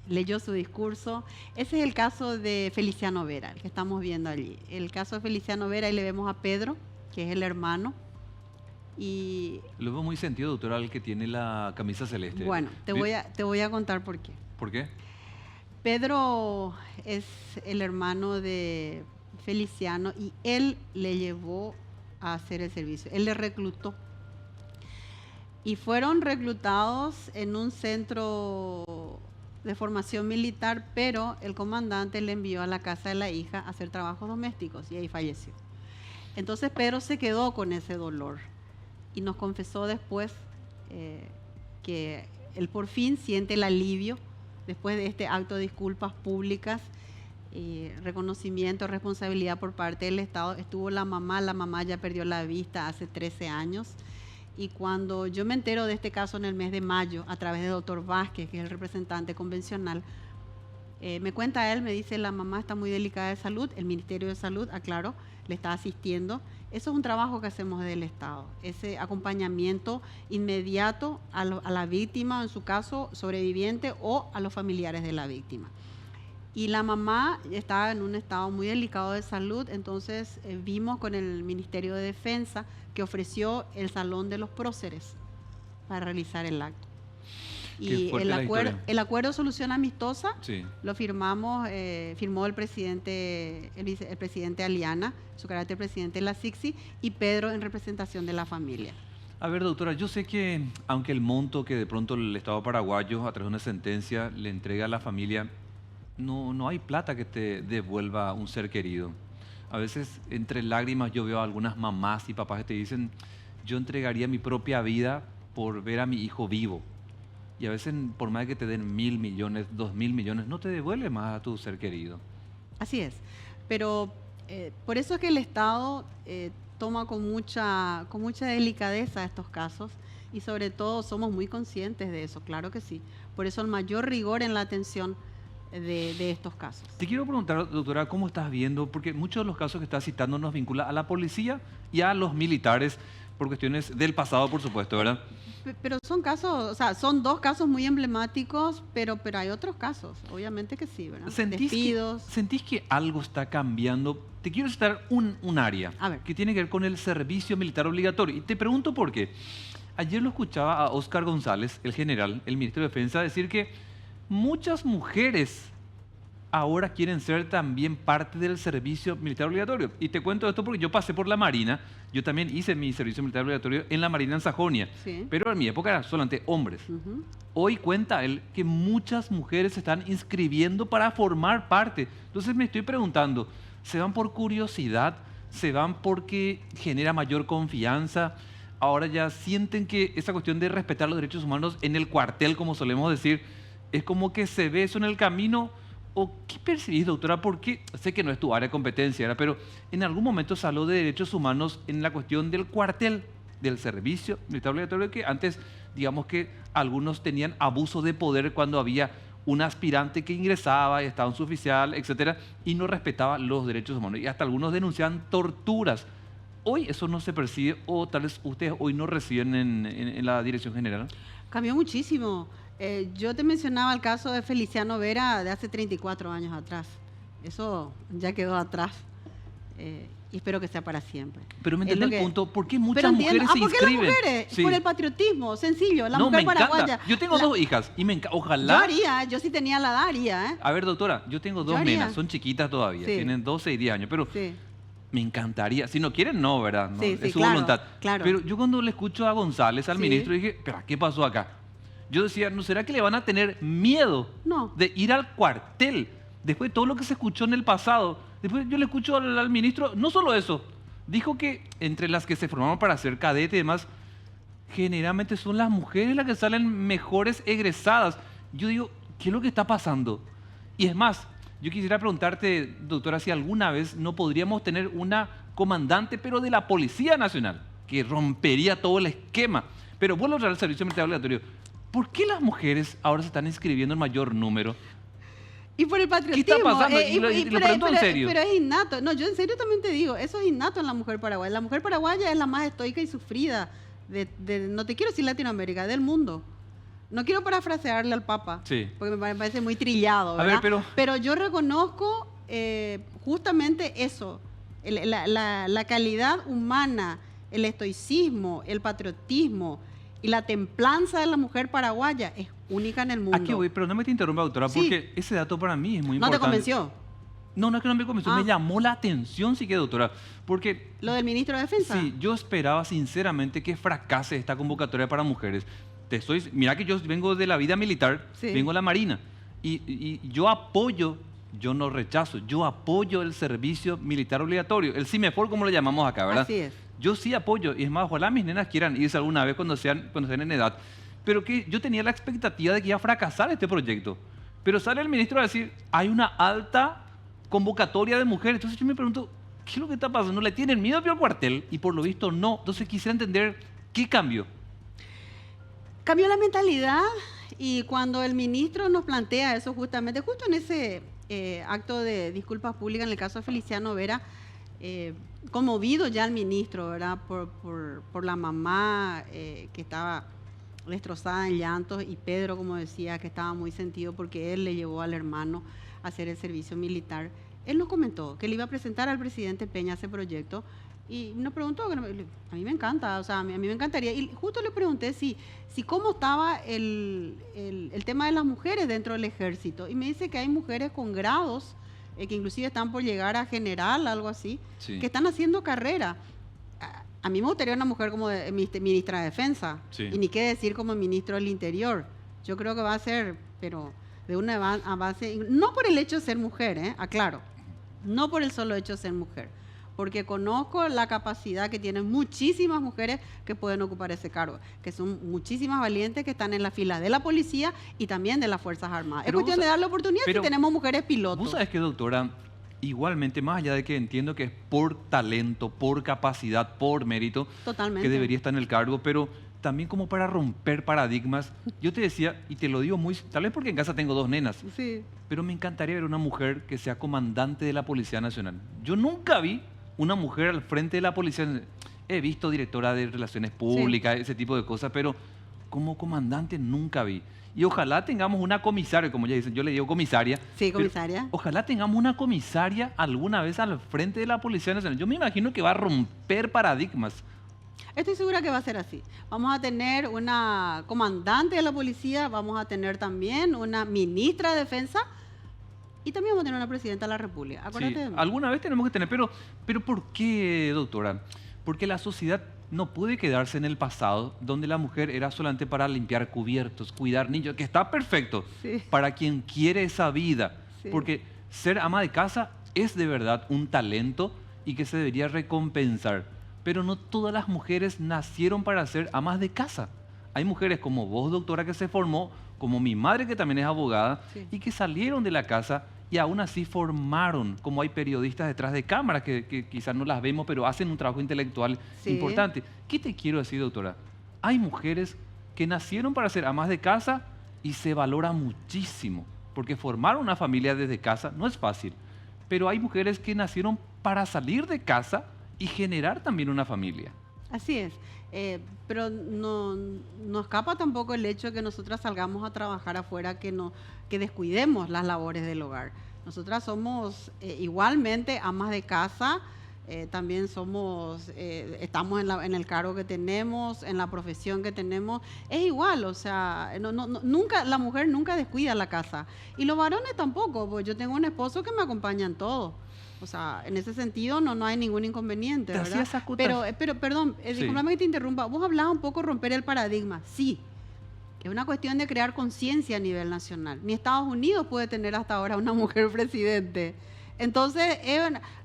B: leyó su discurso. Ese es el caso de Feliciano Vera, el que estamos viendo allí. El caso de Feliciano Vera, ahí le vemos a Pedro, que es el hermano. Y
A: lo veo muy sentido, doctora, el que tiene la camisa celeste.
B: Bueno, te voy a contar por qué.
A: ¿Por qué?
B: Pedro es el hermano de Feliciano y él le llevó a hacer el servicio. Él le reclutó. Y fueron reclutados en un centro de formación militar, pero el comandante le envió a la casa de la hija a hacer trabajos domésticos y ahí falleció. Entonces Pedro se quedó con ese dolor y nos confesó después que él por fin siente el alivio después de este acto de disculpas públicas, reconocimiento, responsabilidad por parte del Estado. Estuvo la mamá ya perdió la vista hace 13 años. Y cuando yo me entero de este caso en el mes de mayo, a través del doctor Vázquez, que es el representante convencional, me cuenta él, me dice, la mamá está muy delicada de salud, el Ministerio de Salud, aclaro, le está asistiendo. Eso es un trabajo que hacemos del Estado, ese acompañamiento inmediato a la víctima, en su caso sobreviviente, o a los familiares de la víctima. Y la mamá estaba en un estado muy delicado de salud, entonces vimos con el Ministerio de Defensa que ofreció el Salón de los Próceres para realizar el acto. Y el acuerdo de solución amistosa lo firmamos, firmó el presidente Aliana, su carácter presidente de la SICSI, y Pedro en representación de la familia.
A: A ver, doctora, yo sé que aunque el monto que de pronto el Estado paraguayo, a través de una sentencia, le entrega a la familia, no hay plata que te devuelva un ser querido. A veces, entre lágrimas, yo veo a algunas mamás y papás que te dicen, yo entregaría mi propia vida por ver a mi hijo vivo. Y a veces, por más que te den 1.000 millones, 2.000 millones, no te devuelve más a tu ser querido.
B: Así es. Pero por eso es que el Estado toma con mucha delicadeza estos casos, y sobre todo somos muy conscientes de eso, claro que sí. Por eso el mayor rigor en la atención de estos casos.
A: Te quiero preguntar, doctora, ¿cómo estás viendo? Porque muchos de los casos que estás citando nos vinculan a la policía y a los militares, por cuestiones del pasado, por supuesto, ¿verdad?
B: Pero son casos, o sea, son dos casos muy emblemáticos, pero hay otros casos, obviamente que sí, ¿verdad?
A: ¿Sentís que algo está cambiando? Te quiero citar un área que tiene que ver con el servicio militar obligatorio. Y te pregunto por qué. Ayer lo escuchaba a Óscar González, el general, el ministro de Defensa, decir que muchas mujeres ahora quieren ser también parte del servicio militar obligatorio. Y te cuento esto porque yo pasé por la Marina, yo también hice mi servicio militar obligatorio en la Marina en Sajonia, pero en mi época era solamente hombres. Hoy cuenta él que muchas mujeres se están inscribiendo para formar parte. Entonces me estoy preguntando, ¿se van por curiosidad? ¿Se van porque genera mayor confianza? Ahora ya sienten que esa cuestión de respetar los derechos humanos en el cuartel, como solemos decir, es como que se ve eso en el camino. ¿O qué percibís, doctora? Porque sé que no es tu área de competencia, pero en algún momento se habló de derechos humanos en la cuestión del cuartel, del servicio militar obligatorio, que antes, digamos que algunos tenían abuso de poder cuando había un aspirante que ingresaba y estaba en su oficial, etcétera, y no respetaba los derechos humanos. Y hasta algunos denunciaban torturas. Hoy eso no se percibe, o tal vez ustedes hoy no reciben en la dirección general.
B: Cambió muchísimo. Yo te mencionaba el caso de Feliciano Vera de hace 34 años atrás. Eso ya quedó atrás. Y espero que sea para siempre.
A: Pero me entiendes el punto, ¿por qué muchas mujeres se inscriben?
B: ¿Por qué las mujeres? Sí. Por el patriotismo, sencillo. La mujer paraguaya.
A: Yo tengo dos hijas y ojalá...
B: Yo haría, yo sí tenía la edad, haría.
A: A ver, doctora, yo tengo dos nenas, son chiquitas todavía, tienen 12 y 10 años, pero me encantaría. Si no quieren, no, ¿verdad? No, es su voluntad.
B: Claro.
A: Pero yo cuando le escucho a González, al ministro, dije, pero ¿qué pasó acá? Yo decía, ¿no será que le van a tener miedo de ir al cuartel? Después de todo lo que se escuchó en el pasado. Después yo le escucho al ministro, no solo eso, dijo que entre las que se formaron para ser cadete y demás, generalmente son las mujeres las que salen mejores egresadas. Yo digo, ¿qué es lo que está pasando? Y es más, yo quisiera preguntarte, doctora, si alguna vez no podríamos tener una comandante, pero de la Policía Nacional, que rompería todo el esquema. Pero vuelvo al servicio militar obligatorio. ¿Por qué las mujeres ahora se están inscribiendo en mayor número?
B: Y por el patriotismo.
A: ¿Qué está pasando? Y lo pregunto en serio.
B: Pero es innato. No, yo en serio también te digo, eso es innato en la mujer paraguaya. La mujer paraguaya es la más estoica y sufrida no te quiero decir Latinoamérica, del mundo. No quiero parafrasearle al Papa, porque me parece muy trillado, ¿verdad?
A: A ver,
B: pero yo reconozco justamente eso, la calidad humana, el estoicismo, el patriotismo y la templanza de la mujer paraguaya es única en el mundo.
A: Aquí voy, pero no me te interrumpa, doctora, porque ese dato para mí es muy importante.
B: ¿No te convenció?
A: No es que no me convenció, me llamó la atención, sí que, doctora, porque...
B: ¿Lo del ministro de Defensa?
A: Sí, yo esperaba sinceramente que fracase esta convocatoria para mujeres. Mira que yo vengo de la vida militar, vengo de la Marina, y yo apoyo, yo no rechazo, yo apoyo el servicio militar obligatorio, el CIMEFOR, como lo llamamos acá, ¿verdad?
B: Así es.
A: Yo sí apoyo, y es más, ojalá mis nenas quieran irse alguna vez cuando sean en edad. pero que yo tenía la expectativa de que iba a fracasar este proyecto. Pero sale el ministro a decir, hay una alta convocatoria de mujeres. Entonces yo me pregunto, ¿qué es lo que está pasando? ¿Le tienen miedo al cuartel? Y por lo visto no. Entonces quisiera entender qué cambió.
B: Cambió la mentalidad y cuando el ministro nos plantea eso justamente, justo en ese acto de disculpas públicas, en el caso de Feliciano Vera, conmovido ya el ministro, ¿verdad? Por la mamá que estaba destrozada en llantos y Pedro, como decía, que estaba muy sentido porque él le llevó al hermano a hacer el servicio militar. Él nos comentó que le iba a presentar al presidente Peña ese proyecto y nos preguntó, a mí me encanta, o sea, a mí me encantaría. Y justo le pregunté si cómo estaba el tema de las mujeres dentro del ejército. Y me dice que hay mujeres con grados, que inclusive están por llegar a general, algo así,
A: Sí.
B: que están haciendo carrera. A mí me gustaría una mujer como ministra de Defensa,
A: Sí.
B: y ni qué decir como ministro del Interior. Yo creo que va a ser, pero de una avance, no por el hecho de ser mujer, aclaro, no por el solo hecho de ser mujer, porque conozco la capacidad que tienen muchísimas mujeres que pueden ocupar ese cargo, que son muchísimas valientes que están en la fila de la policía y también de las Fuerzas Armadas.
A: Pero
B: Es cuestión de darle oportunidad si
A: pero
B: tenemos mujeres pilotos.
A: Vos sabés que, doctora, igualmente, más allá de que entiendo que es por talento, por capacidad, por mérito,
B: Totalmente.
A: que debería estar en el cargo, pero también como para romper paradigmas. Yo te decía, y te lo digo muy, tal vez porque en casa tengo 2 nenas,
B: Sí.
A: pero me encantaría ver una mujer que sea comandante de la Policía Nacional. Yo nunca vi una mujer al frente de la Policía. He visto directora de Relaciones Públicas, ese tipo de cosas, pero como comandante nunca vi. Y ojalá tengamos una comisaria, como ya dicen, yo le digo comisaria.
B: Sí,
A: pero
B: comisaria.
A: ojalá tengamos una comisaria alguna vez al frente de la Policía Nacional. Yo me imagino que va a romper paradigmas.
B: Estoy segura que va a ser así. Vamos a tener una comandante de la policía, vamos a tener también una ministra de Defensa y también vamos a tener una presidenta de la República. Acuérdate
A: Sí,
B: de mí.
A: alguna vez tenemos que tener, pero ¿por qué, doctora? Porque la sociedad no puede quedarse en el pasado, donde la mujer era solamente para limpiar cubiertos, cuidar niños, que está perfecto
B: Sí.
A: para quien quiere esa vida.
B: Sí.
A: Porque ser ama de casa es de verdad un talento y que se debería recompensar. Pero no todas las mujeres nacieron para ser amas de casa. Hay mujeres como vos, doctora, que se formó, como mi madre, que también es abogada,
B: Sí.
A: y que salieron de la casa y aún así formaron, como hay periodistas detrás de cámaras que quizás no las vemos, pero hacen un trabajo intelectual
B: Sí.
A: importante. ¿Qué te quiero decir, doctora? Hay mujeres que nacieron para ser amas de casa y se valora muchísimo, porque formar una familia desde casa no es fácil. Pero hay mujeres que nacieron para salir de casa y generar también una familia.
B: Así es. Pero no escapa tampoco el hecho de que nosotras salgamos a trabajar afuera, que descuidemos las labores del hogar. Nosotras somos igualmente amas de casa, también estamos en el cargo que tenemos, en la profesión que tenemos. Es igual, o sea, nunca, la mujer nunca descuida la casa. Y los varones tampoco, pues yo tengo un esposo que me acompaña en todo. O sea, en ese sentido no hay ningún inconveniente,
A: Te
B: ¿verdad?
A: hacía esa acotación.
B: Pero perdón,
A: Sí.
B: discúlpame que te interrumpa. Vos hablabas un poco de romper el paradigma. Sí, es una cuestión de crear conciencia a nivel nacional. Ni Estados Unidos puede tener hasta ahora una mujer presidente. Entonces,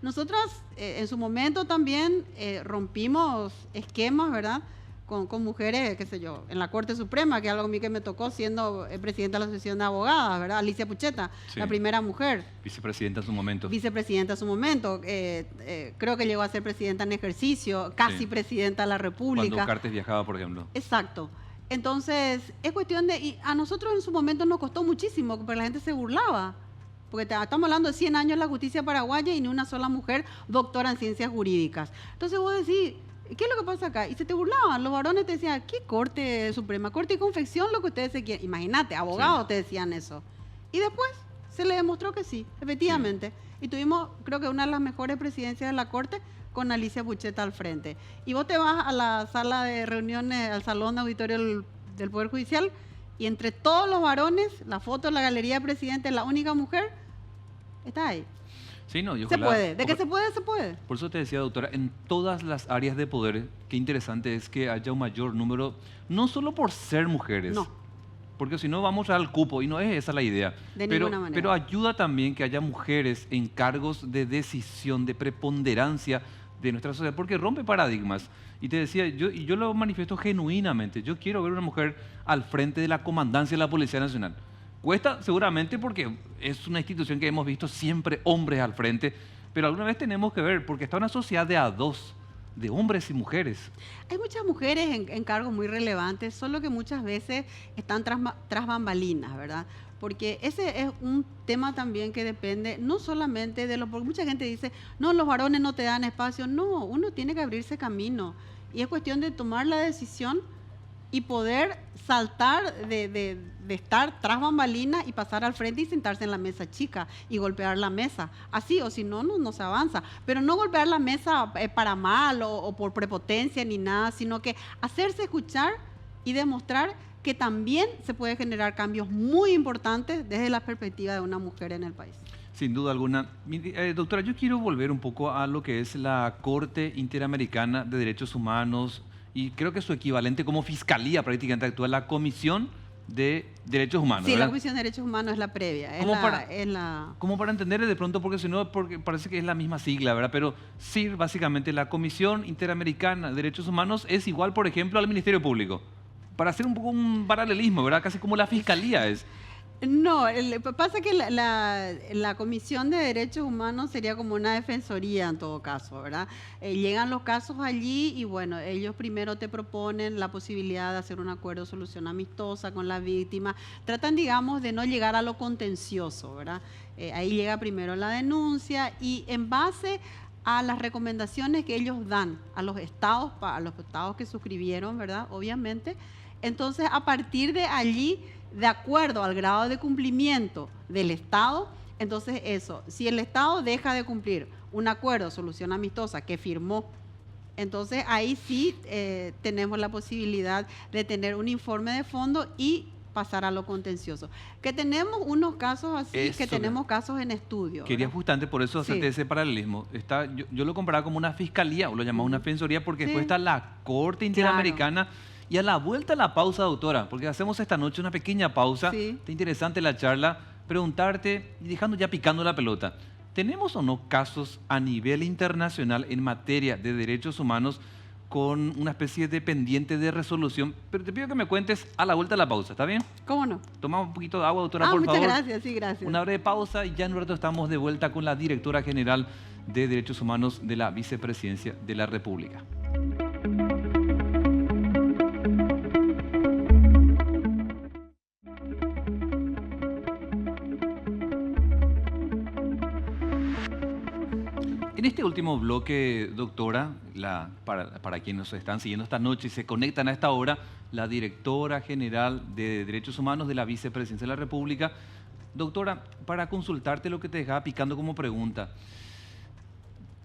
B: nosotras en su momento también rompimos esquemas, ¿verdad? Con mujeres, qué sé yo, en la Corte Suprema, que es algo a mí que me tocó siendo presidenta de la Asociación de Abogadas, ¿verdad? Alicia Pucheta,
A: Sí.
B: la primera mujer.
A: Vicepresidenta en su momento.
B: Vicepresidenta en su momento, creo que llegó a ser presidenta en ejercicio, casi
A: Sí.
B: presidenta de la
A: Cuando
B: República.
A: Cartes viajaba, por ejemplo.
B: Exacto. Entonces, es cuestión de, y a nosotros en su momento nos costó muchísimo, porque la gente se burlaba. Porque estamos hablando de 100 años en la justicia paraguaya y ni una sola mujer doctora en ciencias jurídicas. Entonces vos decís, ¿qué es lo que pasa acá? Y se te burlaban, los varones te decían, ¿qué Corte Suprema? Corte y confección, lo que ustedes se quieren. Imagínate, abogados
A: Sí.
B: te decían eso. Y después se le demostró que sí, efectivamente. Y tuvimos, creo que una de las mejores presidencias de la Corte con Alicia Pucheta al frente. Y vos te vas a la sala de reuniones, al salón de auditorio del Poder Judicial, y entre todos los varones, la foto de la galería de presidente, la única mujer, está ahí.
A: Sí, no, y
B: Se
A: ojalá-
B: puede. ¿De que
A: ojalá-
B: se puede? Se puede.
A: Por eso te decía, doctora, en todas las áreas de poder, qué interesante es que haya un mayor número, no solo por ser mujeres,
B: No.
A: porque si no vamos al cupo, y no es esa la idea.
B: De
A: pero,
B: ninguna manera.
A: pero ayuda también que haya mujeres en cargos de decisión, de preponderancia, de nuestra sociedad, porque rompe paradigmas. Y te decía, yo lo manifiesto genuinamente, yo quiero ver una mujer al frente de la comandancia de la Policía Nacional. Cuesta seguramente porque es una institución que hemos visto siempre hombres al frente, pero alguna vez tenemos que ver, porque está una sociedad de a dos, de hombres y mujeres.
B: Hay muchas mujeres en cargos muy relevantes, solo que muchas veces están tras bambalinas, ¿verdad? Porque ese es un tema también que depende no solamente de lo, porque mucha gente dice, no, los varones no te dan espacio. No, uno tiene que abrirse camino. Y es cuestión de tomar la decisión y poder saltar de estar tras bambalinas y pasar al frente y sentarse en la mesa chica y golpear la mesa. Así, o si no, no se avanza. Pero no golpear la mesa para mal o por prepotencia ni nada, sino que hacerse escuchar y demostrar que también se puede generar cambios muy importantes desde la perspectiva de una mujer en el país.
A: Sin duda alguna. Doctora, yo quiero volver un poco a lo que es la Corte Interamericana de Derechos Humanos y creo que su equivalente como fiscalía prácticamente actúa la Comisión de Derechos Humanos.
B: Sí,
A: ¿verdad?
B: la Comisión de Derechos Humanos es la previa.
A: Como para entender de pronto, porque si no, porque parece que es la misma sigla, ¿verdad? Pero sí, básicamente la Comisión Interamericana de Derechos Humanos es igual, por ejemplo, al Ministerio Público. Para hacer un poco un paralelismo, ¿verdad? Casi como la fiscalía es.
B: No, pasa que la Comisión de Derechos Humanos sería como una defensoría en todo caso, ¿verdad? Llegan los casos allí y bueno, ellos primero te proponen la posibilidad de hacer un acuerdo de solución amistosa con la víctima. Tratan, digamos, de no llegar a lo contencioso, ¿verdad? Ahí llega primero la denuncia y en base a las recomendaciones que ellos dan a los estados que suscribieron, ¿verdad? Obviamente. Entonces, a partir de allí, de acuerdo al grado de cumplimiento del Estado, entonces eso, si el Estado deja de cumplir un acuerdo, solución amistosa que firmó, entonces ahí sí tenemos la posibilidad de tener un informe de fondo y pasar a lo contencioso. Que tenemos unos casos así,
A: Eso,
B: que tenemos casos en estudio.
A: Quería
B: ¿verdad?
A: justamente por eso hacerte
B: Sí.
A: ese paralelismo. Yo lo comparaba como una fiscalía o lo llamaba una defensoría porque
B: Sí.
A: después está la Corte Interamericana. Y a la vuelta a la pausa, doctora, porque hacemos esta noche una pequeña pausa,
B: Sí.
A: está interesante la charla, preguntarte y dejando ya picando la pelota, ¿tenemos o no casos a nivel internacional en materia de derechos humanos con una especie de pendiente de resolución? Pero te pido que me cuentes a la vuelta a la pausa, ¿está bien?
B: ¿Cómo no?
A: Tomamos un poquito de agua, doctora, por
B: Muchas
A: favor.
B: gracias, sí, gracias.
A: Una breve pausa y ya en un rato estamos de vuelta con la directora general de Derechos Humanos de la Vicepresidencia de la República. En este último bloque, doctora, para quienes nos están siguiendo esta noche y se conectan a esta hora, la directora general de Derechos Humanos de la Vicepresidencia de la República. Doctora, para consultarte lo que te dejaba picando como pregunta,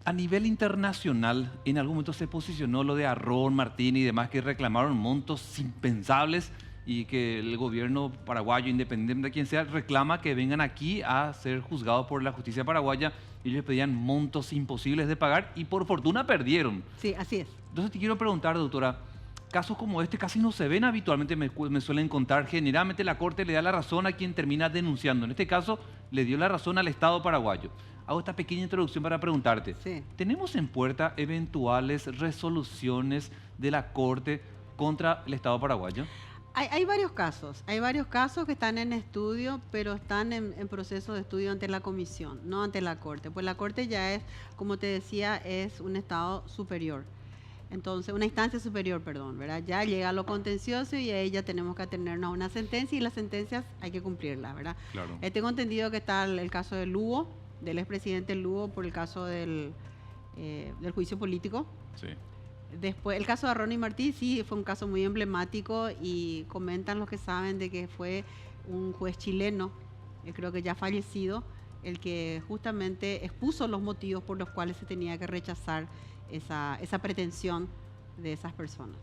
A: a nivel internacional, en algún momento se posicionó lo de Arrón, Martín y demás que reclamaron montos impensables y que el gobierno paraguayo, independiente de quien sea, reclama que vengan aquí a ser juzgados por la justicia paraguaya. Ellos pedían montos imposibles de pagar y por fortuna perdieron.
B: Sí, así es.
A: Entonces te quiero preguntar, doctora, casos como este casi no se ven habitualmente, me suelen contar. Generalmente la Corte le da la razón a quien termina denunciando. En este caso, le dio la razón al Estado paraguayo. Hago esta pequeña introducción para preguntarte.
B: Sí.
A: ¿Tenemos en puerta eventuales resoluciones de la Corte contra el Estado paraguayo?
B: Hay varios casos que están en estudio, pero están en proceso de estudio ante la comisión, no ante la Corte. Pues la Corte ya es, como te decía, es un estado superior. Entonces, una instancia superior, perdón, ¿verdad? Ya llega a lo contencioso y ahí ya tenemos que atenernos a una sentencia y las sentencias hay que cumplirlas, ¿verdad?
A: Claro.
B: Tengo entendido que está el caso de Lugo, del expresidente Lugo, por el caso del juicio político.
A: Sí.
B: Después, el caso de Arrón y Martí sí fue un caso muy emblemático y comentan los que saben de que fue un juez chileno, creo que ya fallecido, el que justamente expuso los motivos por los cuales se tenía que rechazar esa pretensión de esas personas.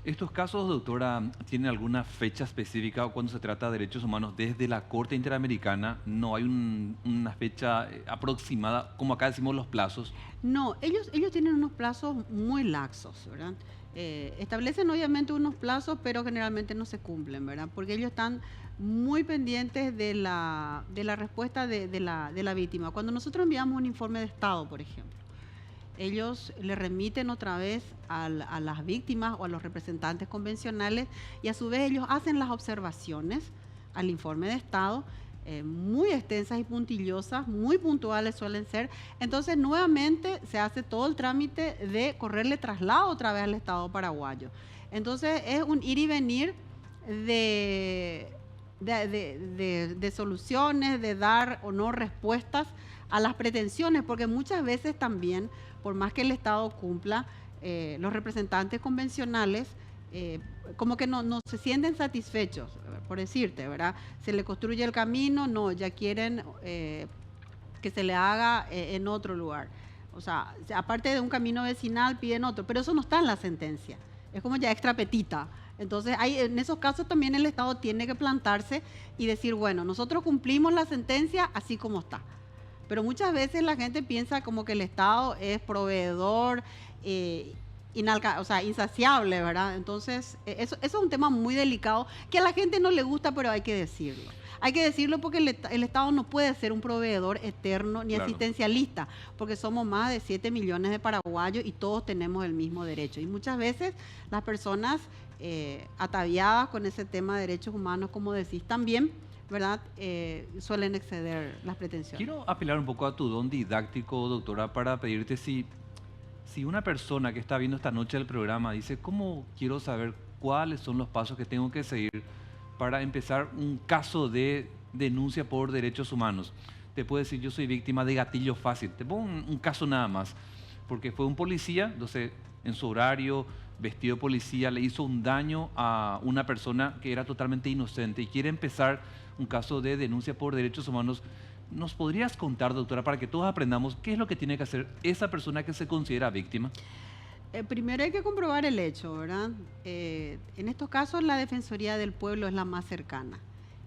A: ¿Estos casos, doctora, tienen alguna fecha específica cuando se trata de derechos humanos desde la Corte Interamericana? ¿No hay una fecha aproximada, como acá decimos los plazos?
B: No, ellos tienen unos plazos muy laxos, ¿verdad? Establecen obviamente unos plazos, pero generalmente no se cumplen, ¿verdad? Porque ellos están muy pendientes de la respuesta de la víctima. Cuando nosotros enviamos un informe de Estado, por ejemplo, ellos le remiten otra vez a las víctimas o a los representantes convencionales y a su vez ellos hacen las observaciones al informe de estado, muy extensas y puntillosas, muy puntuales suelen ser. Entonces nuevamente se hace todo el trámite de correrle traslado otra vez al Estado paraguayo. Entonces es un ir y venir de soluciones, de dar o no respuestas a las pretensiones, porque muchas veces también, por más que el Estado cumpla, los representantes convencionales como que no se sienten satisfechos, por decirte, ¿verdad? Se le construye el camino, no, ya quieren que se le haga en otro lugar. O sea, aparte de un camino vecinal, piden otro, pero eso no está en la sentencia, es como ya extra petita. Entonces, en esos casos también el Estado tiene que plantarse y decir, bueno, nosotros cumplimos la sentencia así como está. Pero muchas veces la gente piensa como que el Estado es proveedor, insaciable, ¿verdad? Entonces, eso es un tema muy delicado que a la gente no le gusta, pero hay que decirlo. Hay que decirlo porque el Estado no puede ser un proveedor eterno ni asistencialista, porque somos más de 7 millones de paraguayos y todos tenemos el mismo derecho. Y muchas veces las personas ataviadas con ese tema de derechos humanos, como decís también, ¿verdad? Suelen exceder las pretensiones.
A: Quiero apelar un poco a tu don didáctico, doctora, para pedirte si una persona que está viendo esta noche el programa dice, ¿cómo quiero saber cuáles son los pasos que tengo que seguir para empezar un caso de denuncia por derechos humanos? Te puedo decir, yo soy víctima de gatillo fácil. Te pongo un caso nada más, porque fue un policía, entonces en su horario, vestido de policía, le hizo un daño a una persona que era totalmente inocente y quiere empezar un caso de denuncia por derechos humanos. ¿Nos podrías contar, doctora, para que todos aprendamos qué es lo que tiene que hacer esa persona que se considera víctima?
B: Primero hay que comprobar el hecho, ¿verdad? En estos casos la Defensoría del Pueblo es la más cercana.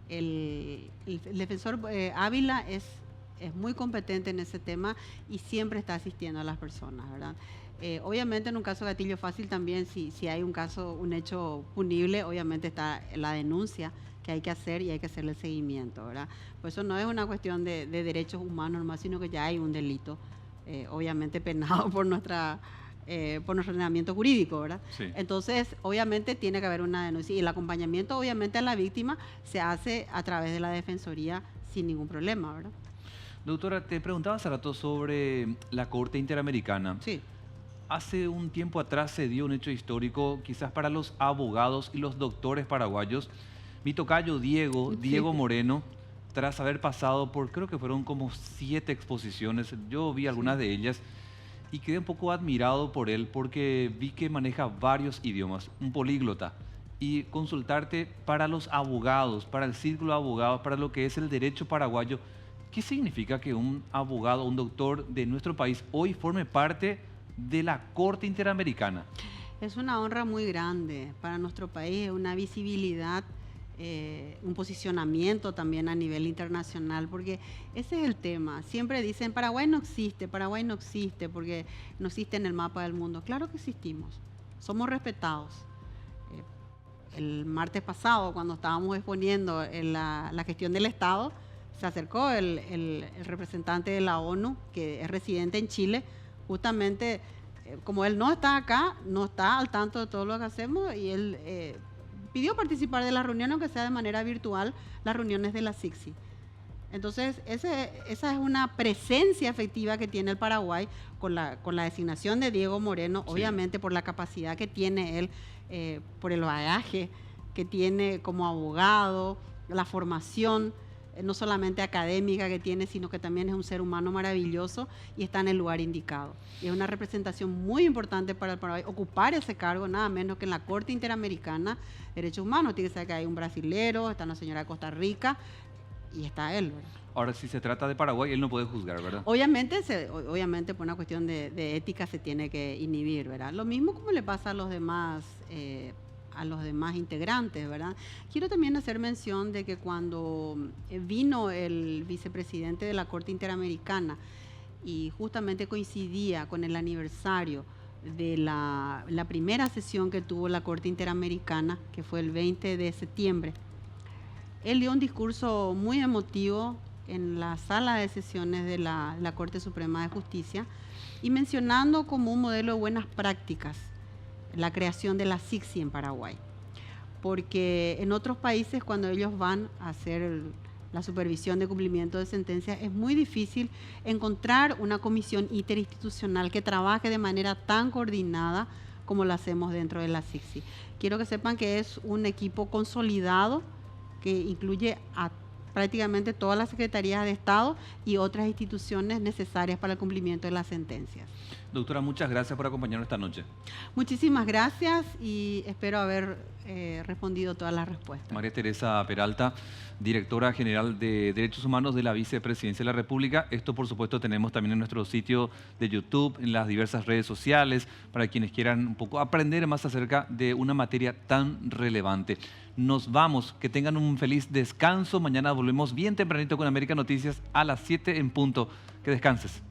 B: El defensor Ávila es muy competente en ese tema y siempre está asistiendo a las personas, ¿verdad? Obviamente en un caso de gatillo fácil también, si hay un hecho punible, obviamente está la denuncia que hay que hacer y hay que hacerle seguimiento, ¿verdad? Pues eso no es una cuestión de derechos humanos nomás, sino que ya hay un delito, obviamente penado por nuestro ordenamiento jurídico, ¿verdad?
A: Sí.
B: Entonces, obviamente tiene que haber una denuncia y el acompañamiento, obviamente, a la víctima se hace a través de la Defensoría sin ningún problema, ¿verdad?
A: Doctora, te preguntaba hace rato sobre la Corte Interamericana.
B: Sí.
A: Hace un tiempo atrás se dio un hecho histórico, quizás para los abogados y los doctores paraguayos. Mi tocayo Diego Moreno, tras haber pasado por, creo que fueron como 7 exposiciones, yo vi algunas de ellas y quedé un poco admirado por él porque vi que maneja varios idiomas, un políglota. Y consultarte para los abogados, para el círculo de abogados, para lo que es el derecho paraguayo, ¿qué significa que un abogado, un doctor de nuestro país hoy forme parte de la Corte Interamericana?
B: Es una honra muy grande para nuestro país, una visibilidad, un posicionamiento también a nivel internacional, porque ese es el tema. Siempre dicen, Paraguay no existe porque no existe en el mapa del mundo. Claro que existimos, somos respetados. El martes pasado, cuando estábamos exponiendo la gestión del Estado, se acercó el representante de la ONU, que es residente en Chile, justamente como él no está acá, no está al tanto de todo lo que hacemos, y él pidió participar de la reunión, aunque sea de manera virtual, las reuniones de la CICSI. Entonces, esa es una presencia efectiva que tiene el Paraguay con la designación de Diego Moreno, sí. Obviamente por la capacidad que tiene él, por el bagaje que tiene como abogado, la formación, no solamente académica que tiene, sino que también es un ser humano maravilloso y está en el lugar indicado. Y es una representación muy importante para el Paraguay ocupar ese cargo, nada menos que en la Corte Interamericana de Derechos Humanos. Tiene que ser que hay un brasilero, está una señora de Costa Rica y está él, ¿verdad?
A: Ahora, si se trata de Paraguay, él no puede juzgar, ¿verdad?
B: Obviamente por una cuestión de ética se tiene que inhibir, ¿verdad? Lo mismo como le pasa a los demás integrantes, ¿verdad? Quiero también hacer mención de que cuando vino el vicepresidente de la Corte Interamericana y justamente coincidía con el aniversario de la primera sesión que tuvo la Corte Interamericana, que fue el 20 de septiembre, él dio un discurso muy emotivo, en la sala de sesiones de la Corte Suprema de Justicia y mencionando como un modelo de buenas prácticas la creación de la SICSI en Paraguay. Porque en otros países, cuando ellos van a hacer la supervisión de cumplimiento de sentencias, es muy difícil encontrar una comisión interinstitucional que trabaje de manera tan coordinada como lo hacemos dentro de la SICSI. Quiero que sepan que es un equipo consolidado que incluye a prácticamente todas las secretarías de Estado y otras instituciones necesarias para el cumplimiento de las sentencias.
A: Doctora, muchas gracias por acompañarnos esta noche.
B: Muchísimas gracias y espero haber respondido todas las respuestas.
A: María Teresa Peralta, directora general de Derechos Humanos de la Vicepresidencia de la República. Esto, por supuesto, tenemos también en nuestro sitio de YouTube, en las diversas redes sociales, para quienes quieran un poco aprender más acerca de una materia tan relevante. Nos vamos, que tengan un feliz descanso. Mañana volvemos bien tempranito con América Noticias a las 7 en punto. Que descanses.